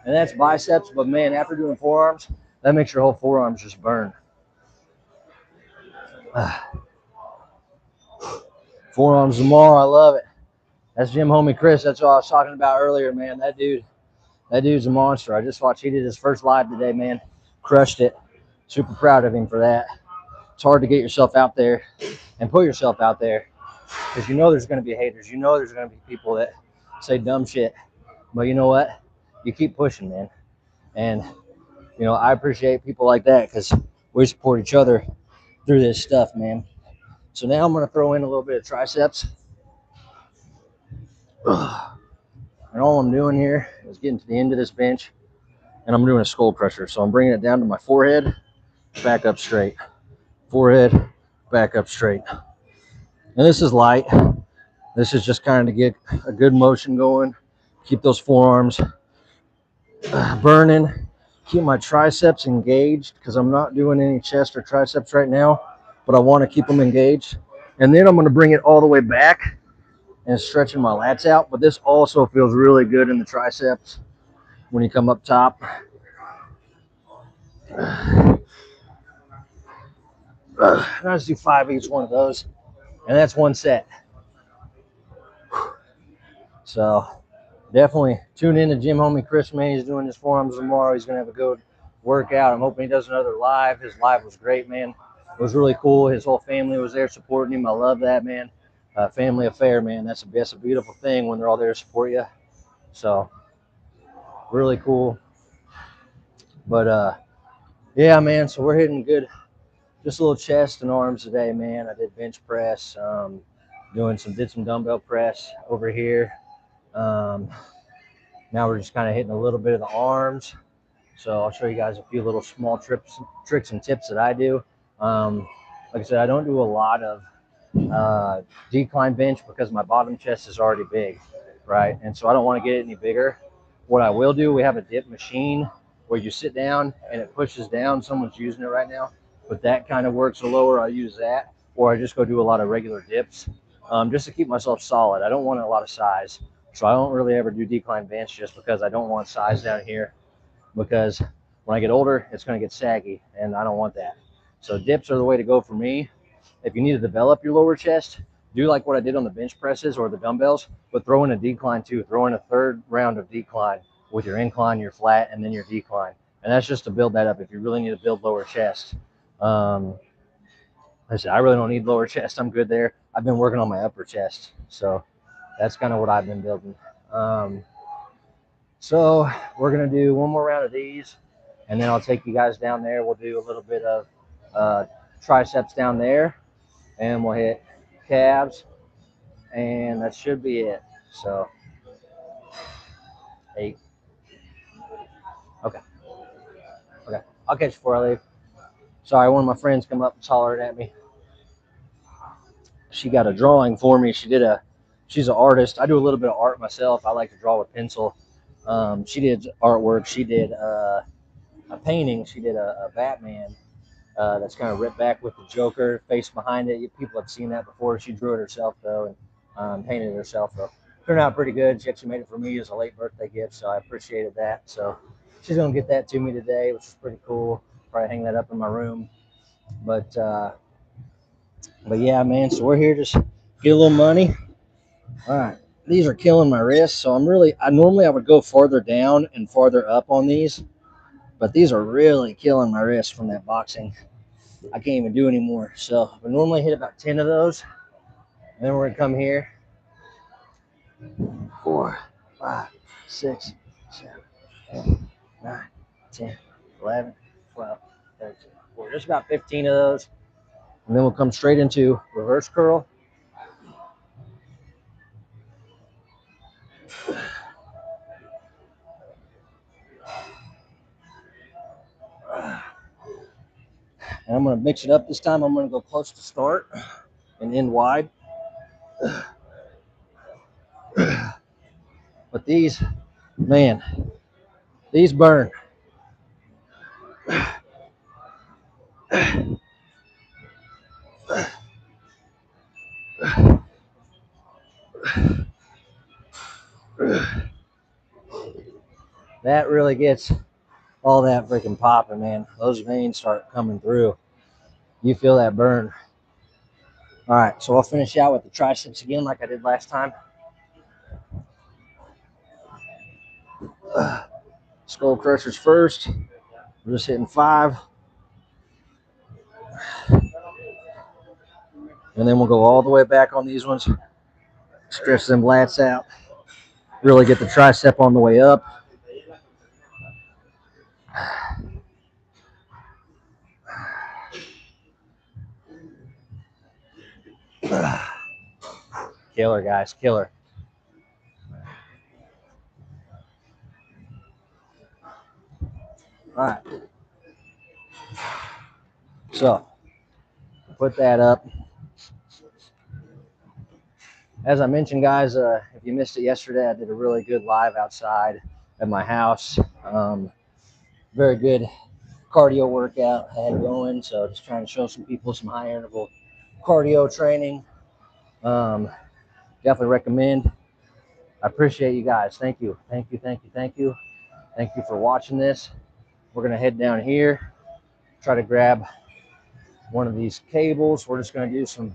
And that's biceps, but man, after doing forearms, that makes your whole forearms just burn. Forearms tomorrow, I love it. That's Gym Homie Chris. That's what I was talking about earlier, man. That dude's a monster. I just watched, he did his first live today, man. Crushed it. Super proud of him for that. It's hard to get yourself out there and put yourself out there because you know there's going to be haters. You know there's going to be people that say dumb shit. But you know what? You keep pushing, man. And, you know, I appreciate people like that because we support each other through this stuff, man. So now I'm going to throw in a little bit of triceps. And all I'm doing here is getting to the end of this bench and I'm doing a skull crusher. So I'm bringing it down to my forehead, back up straight. Forehead, back up straight. And this is light. This is just kind of to get a good motion going. Keep those forearms burning. Keep my triceps engaged because I'm not doing any chest or triceps right now, but I want to keep them engaged. And then I'm going to bring it all the way back and stretching my lats out. But this also feels really good in the triceps when you come up top. And I just do 5 each one of those, and that's one set. So definitely tune in to Gym Homie Chris, man. He's doing his forearms tomorrow. He's gonna have a workout. I'm hoping he does another live. His live was great, man. It was really cool. His whole family was there supporting him. I love that, man. Family affair, man. That's a beautiful thing when they're all there to support you. So really cool. But yeah, man. So we're hitting good. Just a little chest and arms today, man. I did bench press. Did some dumbbell press over here. Now we're just kind of hitting a little bit of the arms. So I'll show you guys a few little small tricks and tips that I do. Like I said, I don't do a lot of decline bench because my bottom chest is already big, right? And so I don't want to get it any bigger. What I will do, we have a dip machine where you sit down and it pushes down. Someone's using it right now, but that kind of works a lower. I use that, or I just go do a lot of regular dips just to keep myself solid. I don't want a lot of size, so I don't really ever do decline bench just because I don't want size down here, because when I get older, it's going to get saggy, and I don't want that. So dips are the way to go for me. If you need to develop your lower chest, do like what I did on the bench presses or the dumbbells, but throw in a decline too. Throw in a third round of decline with your incline, your flat, and then your decline. And that's just to build that up if you really need to build lower chest. Like I said, I really don't need lower chest. I'm good there. I've been working on my upper chest. So that's kind of what I've been building. So we're going to do one more round of these, and then I'll take you guys down there. We'll do a little bit of triceps down there, and we'll hit calves, and that should be it. So 8. Okay. I'll catch you before I leave. Sorry, one of my friends come up and hollered at me. She got a drawing for me. She's an artist. I do a little bit of art myself. I like to draw with pencil. She did artwork. She did a painting. She did a Batman that's kind of ripped back with the Joker face behind it. People have seen that before. She drew it herself though, and painted it herself though. Turned out pretty good. She actually made it for me as a late birthday gift, so I appreciated that. So she's gonna get that to me today, which is pretty cool. Probably hang that up in my room. But yeah, man. So we're here just get a little money. All right. These are killing my wrists, so I normally would go farther down and farther up on these, but these are really killing my wrists from that boxing. I can't even do anymore. So we normally hit about 10 of those. And then we're gonna come here. 4, 5, 6, 7, 8, 9, 10, 11, 12, 13, 14. Just about 15 of those. And then we'll come straight into reverse curl. And I'm gonna mix it up this time. I'm gonna go close to start and end wide. But these, man, these burn. That really gets all that freaking popping, man. Those veins start coming through. You feel that burn. All right, so I'll finish out with the triceps again like I did last time. Skull crushers first. We're just hitting 5. And then we'll go all the way back on these ones. Stretch them lats out. Really get the tricep on the way up. Killer, guys, killer. All right. So, put that up. As I mentioned, guys, if you missed it yesterday, I did a really good live outside at my house. Very good cardio workout I had going. So, just trying to show some people some high interval cardio training. Definitely recommend. I appreciate you guys. Thank you. Thank you. Thank you. Thank you. Thank you for watching this. We're going to head down here, try to grab one of these cables. We're just going to do some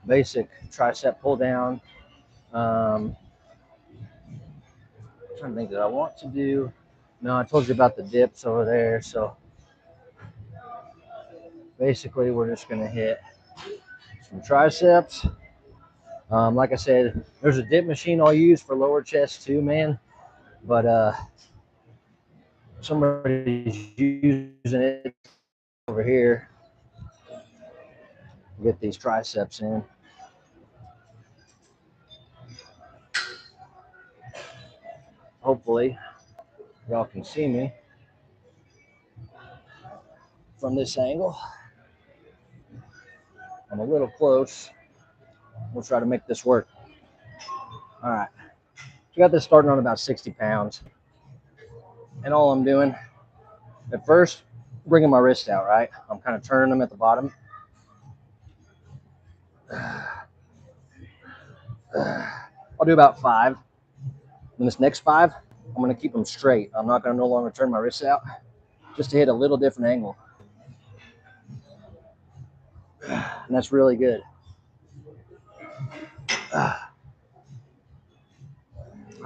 basic tricep pull down. I'm trying to think that I want to do. No, I told you about the dips over there. So basically we're just gonna hit some triceps. Like I said, there's a dip machine I'll use for lower chest too, man. But somebody's using it over here. Get these triceps in. Hopefully, y'all can see me from this angle. I'm a little close. We'll try to make this work. All right. We got this starting on about 60 pounds. And all I'm doing, at first, bringing my wrist out, right? I'm kind of turning them at the bottom. I'll do about 5. And this next 5, I'm going to keep them straight. I'm not going to no longer turn my wrists out, just to hit a little different angle. And that's really good. I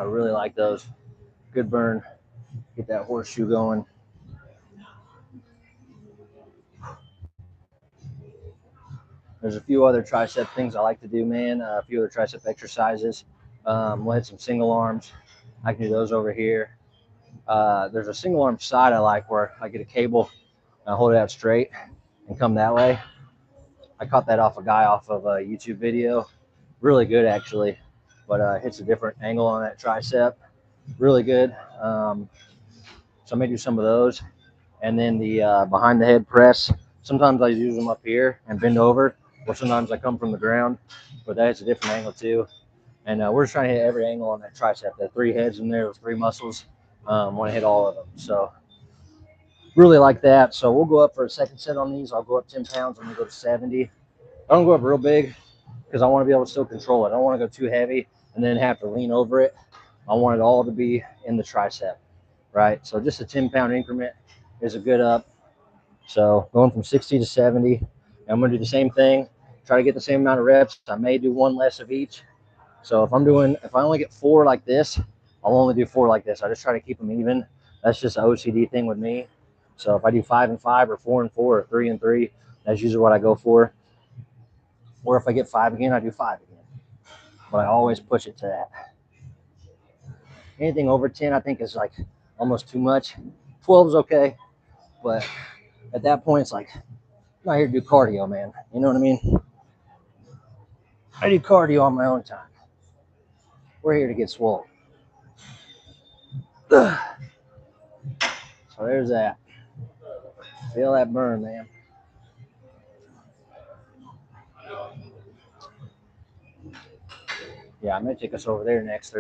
really like those. Good burn. Get that horseshoe going. There's a few other tricep things I like to do, man. A few other tricep exercises. We'll hit some single arms. I can do those over here. There's a single arm side I like where I get a cable and I hold it out straight and come that way. I caught that off a guy off of a YouTube video. Really good, actually. But hits a different angle on that tricep. Really good. So I may do some of those. And then the behind the head press. Sometimes I use them up here and bend over, or sometimes I come from the ground, but that's a different angle too. And we're just trying to hit every angle on that tricep. There are 3 heads in there with 3 muscles. Want to hit all of them. So really like that. So we'll go up for a second set on these. I'll go up 10 pounds. I'm going to go to 70. I don't go up real big because I want to be able to still control it. I don't want to go too heavy and then have to lean over it. I want it all to be in the tricep, right? So just a 10-pound increment is a good up. So going from 60 to 70, and I'm going to do the same thing, try to get the same amount of reps. I may do 1 less of each. So if I only get 4 like this, I'll only do 4 like this. I just try to keep them even. That's just an OCD thing with me. So if I do 5 and 5 or 4 and 4 or 3 and 3, that's usually what I go for. Or if I get 5 again, I do 5 again. But I always push it to that. Anything over 10, I think, is like almost too much. 12 is okay, but at that point, it's like, I'm not here to do cardio, man. You know what I mean? I do cardio on my own time. We're here to get swole. So there's that. Feel that burn, man. Yeah, I'm gonna take us over there next.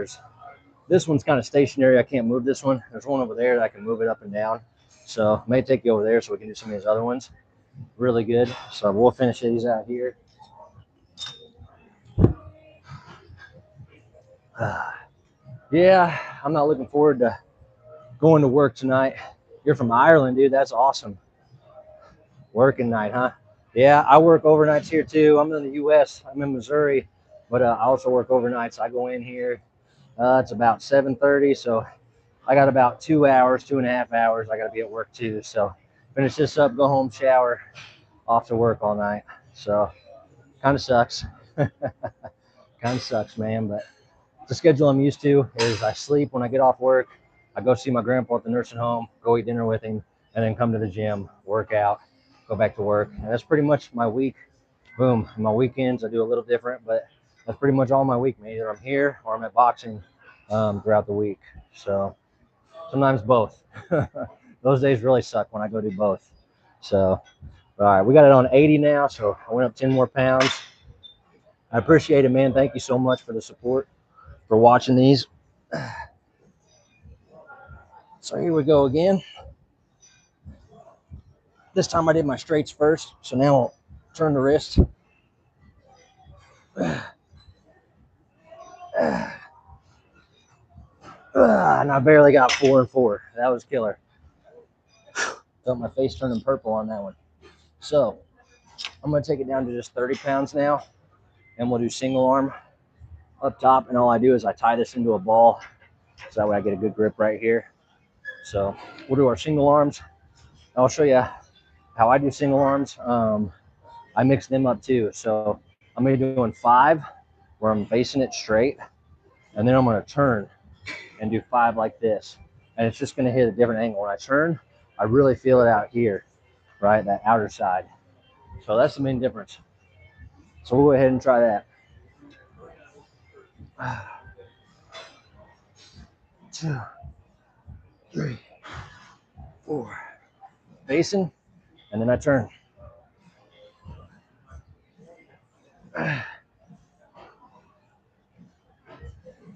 This one's kind of stationary. I can't move this one. There's one over there that I can move it up and down. So I may take you over there so we can do some of these other ones. Really good. So we'll finish these out here. Yeah, I'm not looking forward to going to work tonight. You're from Ireland, dude. That's awesome. Working night, huh? Yeah, I work overnights here too. I'm in the U.S. I'm in Missouri, but I also work overnights. I go in here. It's about 7:30, so I got about 2 hours, 2.5 hours. I got to be at work too. So finish this up, go home, shower, off to work all night. So kind of sucks. Kind of sucks, man. But the schedule I'm used to is I sleep when I get off work. I go see my grandpa at the nursing home, go eat dinner with him, and then come to the gym, work out, go back to work. And that's pretty much my week. Boom. My weekends, I do a little different, but that's pretty much all my week, man. Either I'm here or I'm at boxing throughout the week. So sometimes both. Those days really suck when I go do both. So, all right, we got it on 80 now, so I went up 10 more pounds. I appreciate it, man. Thank you so much for the support, for watching these. So here we go again. This time I did my straights first, so now I'll turn the wrist. And I barely got 4 and 4. That was killer. Felt my face turning purple on that one. So I'm going to take it down to just 30 pounds now, and we'll do single arm up top. And all I do is I tie this into a ball, so that way I get a good grip right here. So we'll do our single arms. I'll show you how I do single arms, I mix them up too. So I'm gonna be doing 5 where I'm facing it straight, and then I'm gonna turn and do 5 like this. And it's just gonna hit a different angle. When I turn, I really feel it out here, right? That outer side. So that's the main difference. So we'll go ahead and try that. 2, 3, 4. Facing, and then I turn.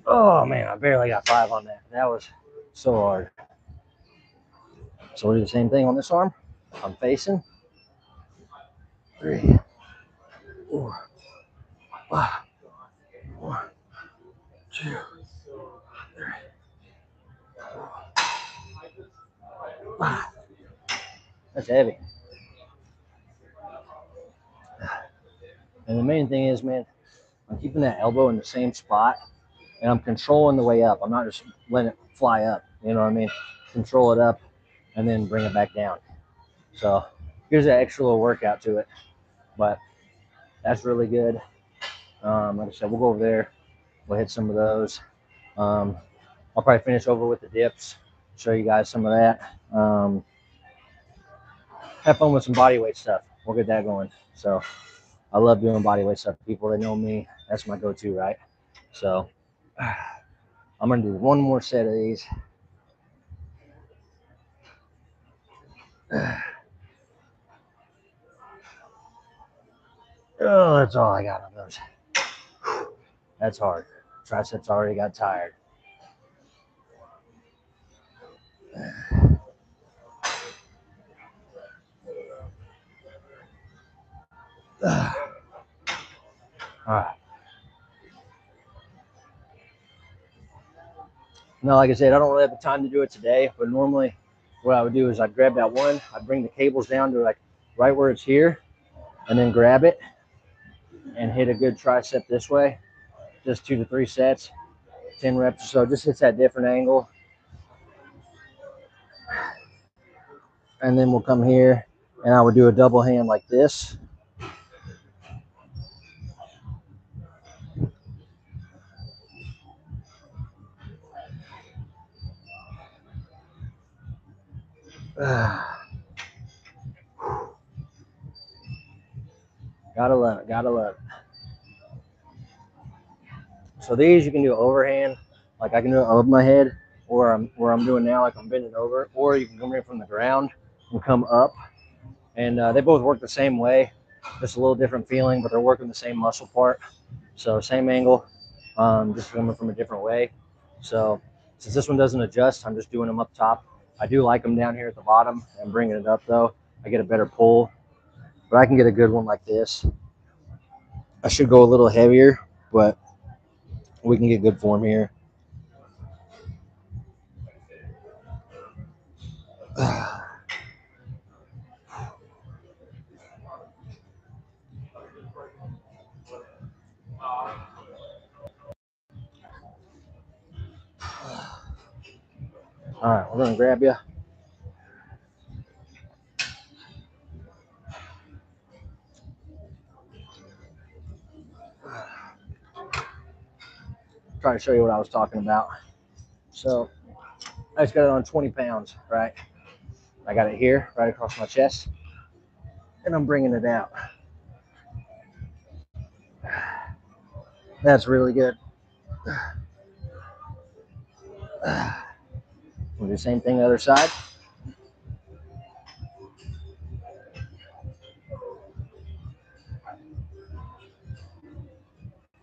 Oh man, I barely got 5 on that. That was so hard. So we'll do the same thing on this arm. I'm facing. 3, 4, 5. 1, 2, 3, 4, 5. That's heavy. And the main thing is, man, I'm keeping that elbow in the same spot, and I'm controlling the way up. I'm not just letting it fly up. You know what I mean? Control it up, and then bring it back down. So here's an extra little workout to it, but that's really good. Like I said, we'll go over there. We'll hit some of those. I'll probably finish over with the dips, show you guys some of that. Have fun with some body weight stuff. We'll get that going. So I love doing body weight stuff. People that know me, that's my go-to, right? So I'm gonna do one more set of these. Oh, that's all I got on those. That's hard. Triceps already got tired. All right. Now, like I said, I don't really have the time to do it today, but normally what I would do is I'd grab that one, I'd bring the cables down to like right where it's here, and then grab it and hit a good tricep this way. Just 2 to 3 sets, 10 reps or so. Just hits that different angle. And then we'll come here and I would do a double hand like this. Gotta love it, gotta love it. So these you can do overhand, like I can do it above my head, or where I'm doing now, like I'm bending over, or you can come in from the ground and come up. And they both work the same way, just a little different feeling, but they're working the same muscle part. So same angle, just coming from a different way. So since this one doesn't adjust, I'm just doing them up top. I do like them down here at the bottom and bringing it up though. I get a better pull, but I can get a good one like this. I should go a little heavier, but we can get good form here. All right, we're gonna grab you. Trying to show you what I was talking about. So I just got it on 20 pounds, right? I got it here, right across my chest, and I'm bringing it out. That's really good. We'll do the same thing the other side.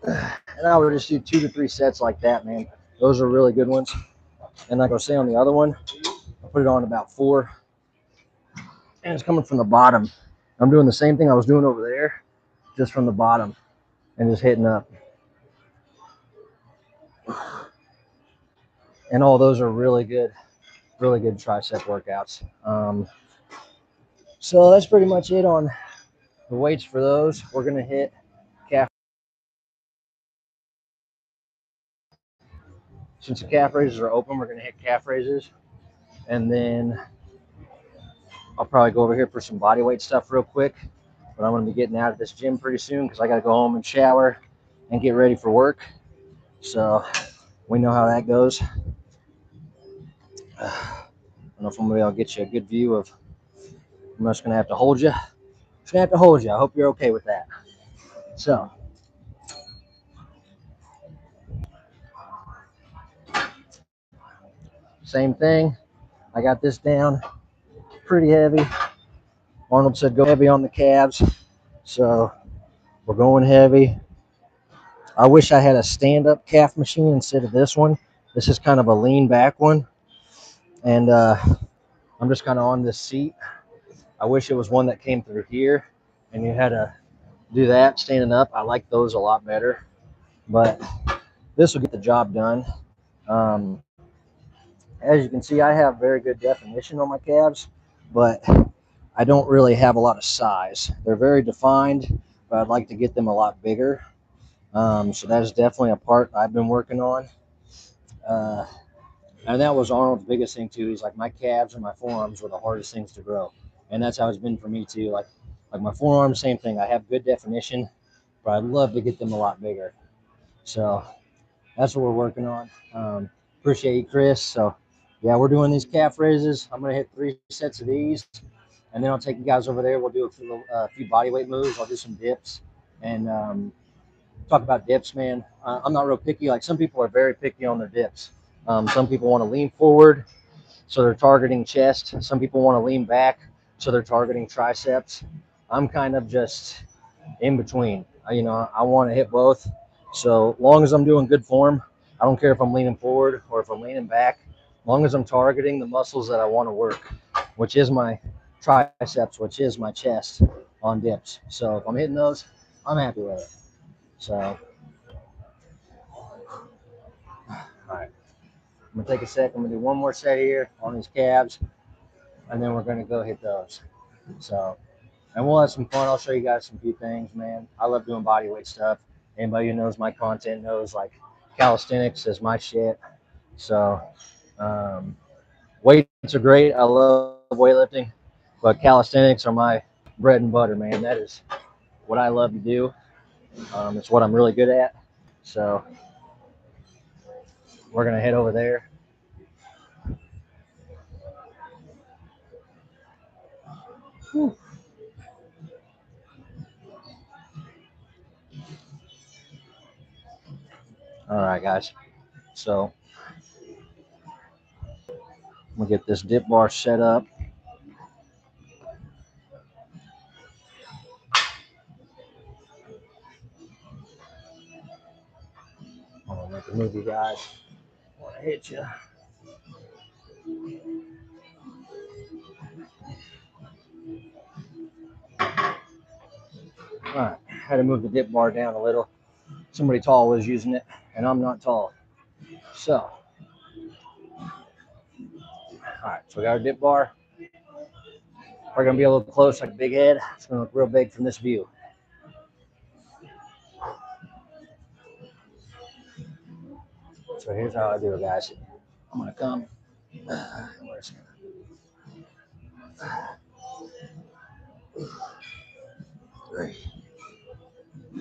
And I would just do 2 to 3 sets like that, man. Those are really good ones. And like I was saying on the other one, I put it on about 4. And it's coming from the bottom. I'm doing the same thing I was doing over there, just from the bottom and just hitting up. And all those are really good tricep workouts. So that's pretty much it on the weights for those. We're going to hit calf. Since the calf raises are open, we're going to hit calf raises. And then I'll probably go over here for some body weight stuff real quick, but I'm going to be getting out of this gym pretty soon because I got to go home and shower and get ready for work. So we know how that goes. I don't know if maybe I'll get you a good view of. I'm just going to have to hold you. Just going to have to hold you. I hope you're okay with that. So same thing. I got this down pretty heavy. Arnold said go heavy on the calves. So we're going heavy. I wish I had a stand-up calf machine instead of this one. This is kind of a lean back one. And I'm just kind of on this seat. I wish it was one that came through here and you had to do that standing up. I like those a lot better. But this will get the job done. As you can see, I have very good definition on my calves, but I don't really have a lot of size. They're very defined, but I'd like to get them a lot bigger. So that is definitely a part I've been working on. And that was Arnold's biggest thing too. He's like, my calves and my forearms were the hardest things to grow. And that's how it's been for me too. Like my forearms, same thing. I have good definition, but I'd love to get them a lot bigger. So that's what we're working on. Appreciate you, Chris. So yeah, we're doing these calf raises. I'm going to hit 3 sets of these, and then I'll take you guys over there. We'll do a few body weight moves. I'll do some dips and talk about dips, man. I'm not real picky. Like some people are very picky on their dips. Some people want to lean forward, so they're targeting chest. Some people want to lean back, so they're targeting triceps. I'm kind of just in between. I want to hit both. So long as I'm doing good form, I don't care if I'm leaning forward or if I'm leaning back. As long as I'm targeting the muscles that I want to work, which is my triceps, which is my chest on dips. So if I'm hitting those, I'm happy with it. So, all right. I'm going to take a sec. I'm going to do one more set here on these calves, and then we're going to go hit those. So, and we'll have some fun. I'll show you guys some few things, man. I love doing body weight stuff. Anybody who knows my content knows like calisthenics is my shit. So weights are great. I love weightlifting, but calisthenics are my bread and butter, man. That is what I love to do. It's what I'm really good at. So we're going to head over there. Whew. All right, guys. So I'm going to get this dip bar set up. I'm going to make a move, you guys. I want to hit you. All right, had to move the dip bar down a little. Somebody tall was using it, and I'm not tall. So, all right, so we got our dip bar. We're gonna be a little close, like a big head. It's gonna look real big from this view. So here's how I do it, guys. I'm gonna come. Where's it? 3,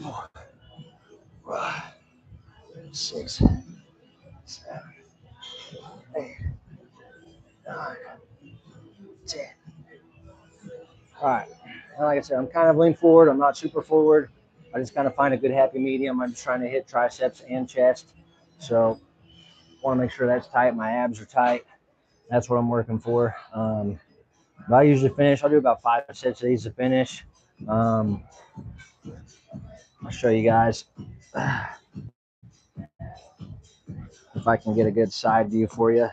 4, 5, 6, 7, 8, 9, 10. All right. And like I said, I'm kind of lean forward. I'm not super forward. I just kind of find a good happy medium. I'm just trying to hit triceps and chest. So I want to make sure that's tight. My abs are tight. That's what I'm working for. But I usually finish. I'll do about 5 sets of these to finish. I'll show you guys if I can get a good side view for you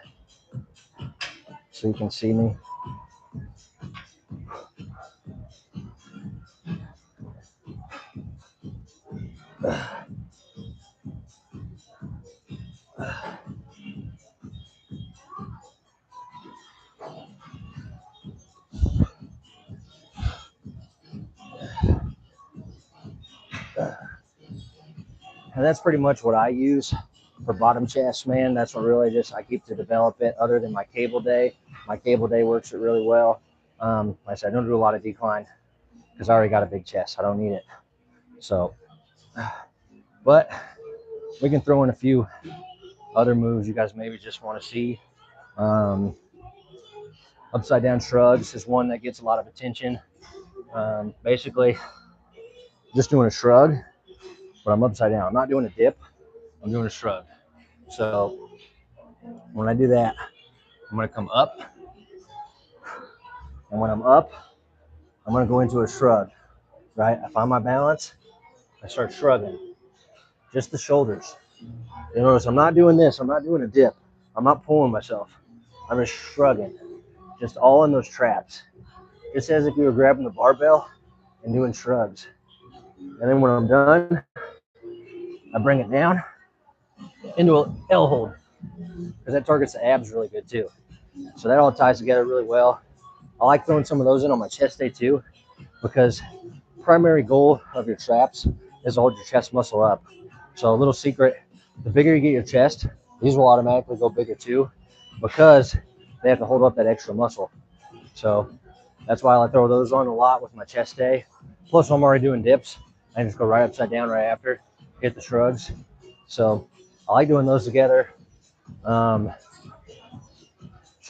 so you can see me. And that's pretty much what I use for bottom chest, man. That's what really just I keep to develop it other than my cable day. My cable day works it really well. Like I said, I don't do a lot of decline because I already got a big chest. I don't need it. So, but we can throw in a few other moves you guys maybe just want to see. Upside down shrugs is one that gets a lot of attention. Basically, just doing a shrug, but I'm upside down. I'm not doing a dip. I'm doing a shrug. So when I do that, I'm going to come up. And when I'm up, I'm going to go into a shrug, right? I find my balance. I start shrugging. Just the shoulders. You notice I'm not doing this. I'm not doing a dip. I'm not pulling myself. I'm just shrugging. Just all in those traps. Just as if you were grabbing the barbell and doing shrugs. And then when I'm done, I bring it down into an L hold because that targets the abs really good too. So that all ties together really well. I like throwing some of those in on my chest day too because primary goal of your traps is to hold your chest muscle up. So a little secret, the bigger you get your chest, these will automatically go bigger too because they have to hold up that extra muscle. So that's why I throw those on a lot with my chest day. Plus, I'm already doing dips. I just go right upside down right after, hit the shrugs. So I like doing those together. Show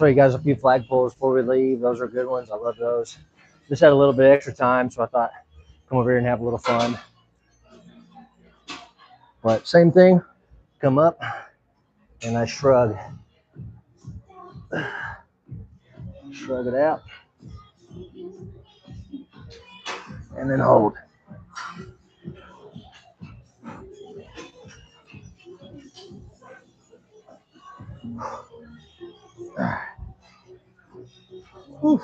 you guys a few flag pulls before we leave. Those are good ones. I love those. Just had a little bit of extra time, so I thought come over here and have a little fun. But same thing, come up and I shrug. Shrug it out. And then hold. Whew.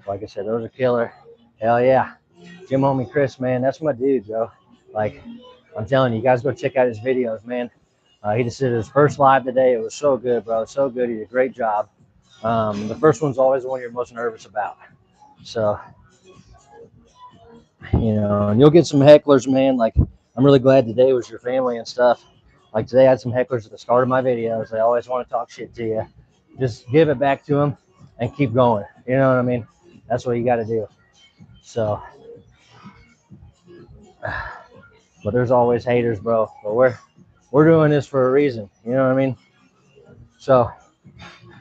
Like I said, those are killer. Hell yeah. Gym Homie Chris, man, that's my dude, bro. Like, I'm telling you, guys go check out his videos, man. He just did his first live today. It was so good, bro. So good. He did a great job. The first one's always the one you're most nervous about. So, you know, and you'll get some hecklers, man. Like, I'm really glad today was your family and stuff. Like today, I had some hecklers at the start of my videos. They always want to talk shit to you. Just give it back to them and keep going. You know what I mean? That's what you got to do. So, but there's always haters, bro. But we're doing this for a reason. You know what I mean? So,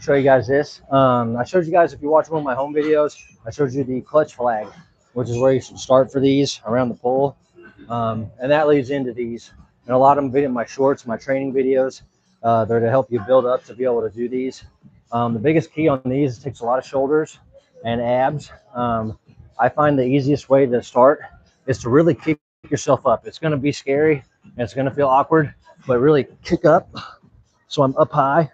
show you guys this. I showed you guys, if you watch one of my home videos, I showed you the clutch flag, which is where you should start for these around the pole. And that leads into these. And a lot of them in my shorts, my training videos, they're to help you build up to be able to do these. The biggest key on these, it takes a lot of shoulders and abs. I find the easiest way to start is to really kick yourself up. It's going to be scary and it's going to feel awkward, but really kick up. So I'm up high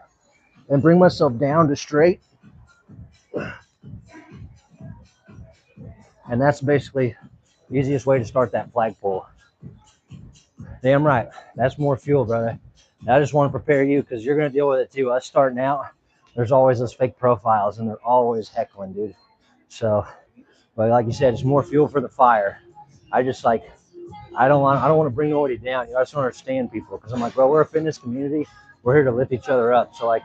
and bring myself down to straight. And that's basically the easiest way to start that flagpole. Damn right. That's more fuel, brother. I just want to prepare you because you're going to deal with it too. Us starting out, there's always those fake profiles and they're always heckling, dude. So, but like you said, it's more fuel for the fire. I just like, I don't want to bring nobody down. You know, I just don't understand people because I'm like, bro, we're a fitness community. We're here to lift each other up. So like,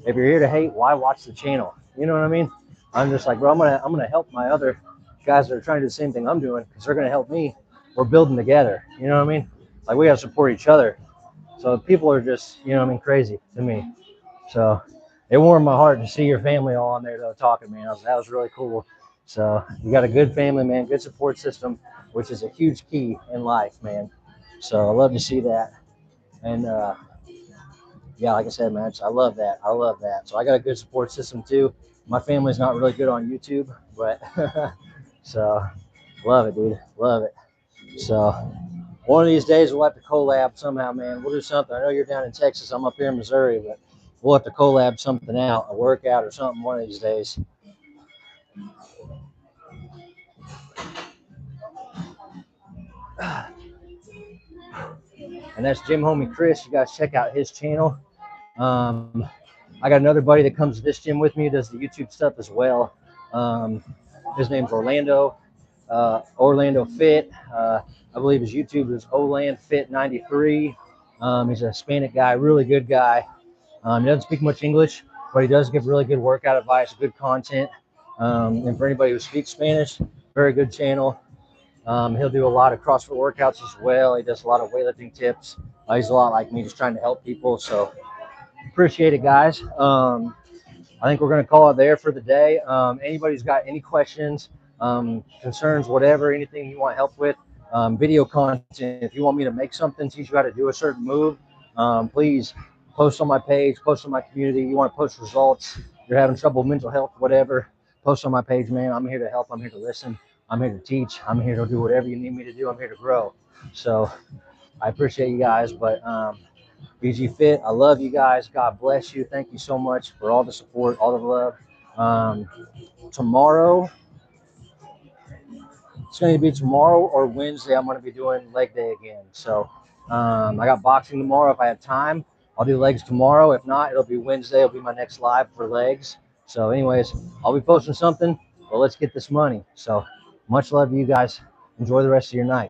if you're here to hate, why watch the channel? You know what I mean? I'm just like, bro, I'm gonna help my other guys that are trying to do the same thing I'm doing because they're gonna help me. We're building together. You know what I mean? Like we gotta support each other. So people are just, you know what I mean, crazy to me. So it warmed my heart to see your family all on there though talking, man. That was really cool. So you got a good family, man, good support system, which is a huge key in life, man. So I love to see that. And yeah, like I said, man, I love that. I love that. So I got a good support system too. My family's not really good on YouTube, but so love it, dude. Love it. So one of these days we'll have to collab somehow, man. We'll do something. I know you're down in Texas. I'm up here in Missouri, but we'll have to collab something out, a workout or something one of these days. And that's Gym Homie Chris. You guys check out his channel. I got another buddy that comes to this gym with me, does the YouTube stuff as well. His name's Orlando. Orlando Fit. I believe his YouTube is Oland Fit 93. He's a Hispanic guy, really good guy. He doesn't speak much English, but he does give really good workout advice, good content. And for anybody who speaks Spanish, very good channel. He'll do a lot of CrossFit workouts as well. He does a lot of weightlifting tips. He's a lot like me, just trying to help people. So appreciate it, guys. I think we're going to call it there for the day. Anybody's got any questions, concerns, whatever, anything you want help with, video content. If you want me to make something, teach you how to do a certain move, please post on my page, post on my community. You want to post results, you're having trouble with mental health, whatever, post on my page, man. I'm here to help. I'm here to listen. I'm here to teach. I'm here to do whatever you need me to do. I'm here to grow. So I appreciate you guys. But BG Fit, I love you guys. God bless you. Thank you so much for all the support, all the love. Tomorrow, it's going to be tomorrow or Wednesday. I'm going to be doing leg day again. So I got boxing tomorrow. If I have time, I'll do legs tomorrow. If not, it'll be Wednesday. It'll be my next live for legs. So anyways, I'll be posting something, but let's get this money. So much love to you guys. Enjoy the rest of your night.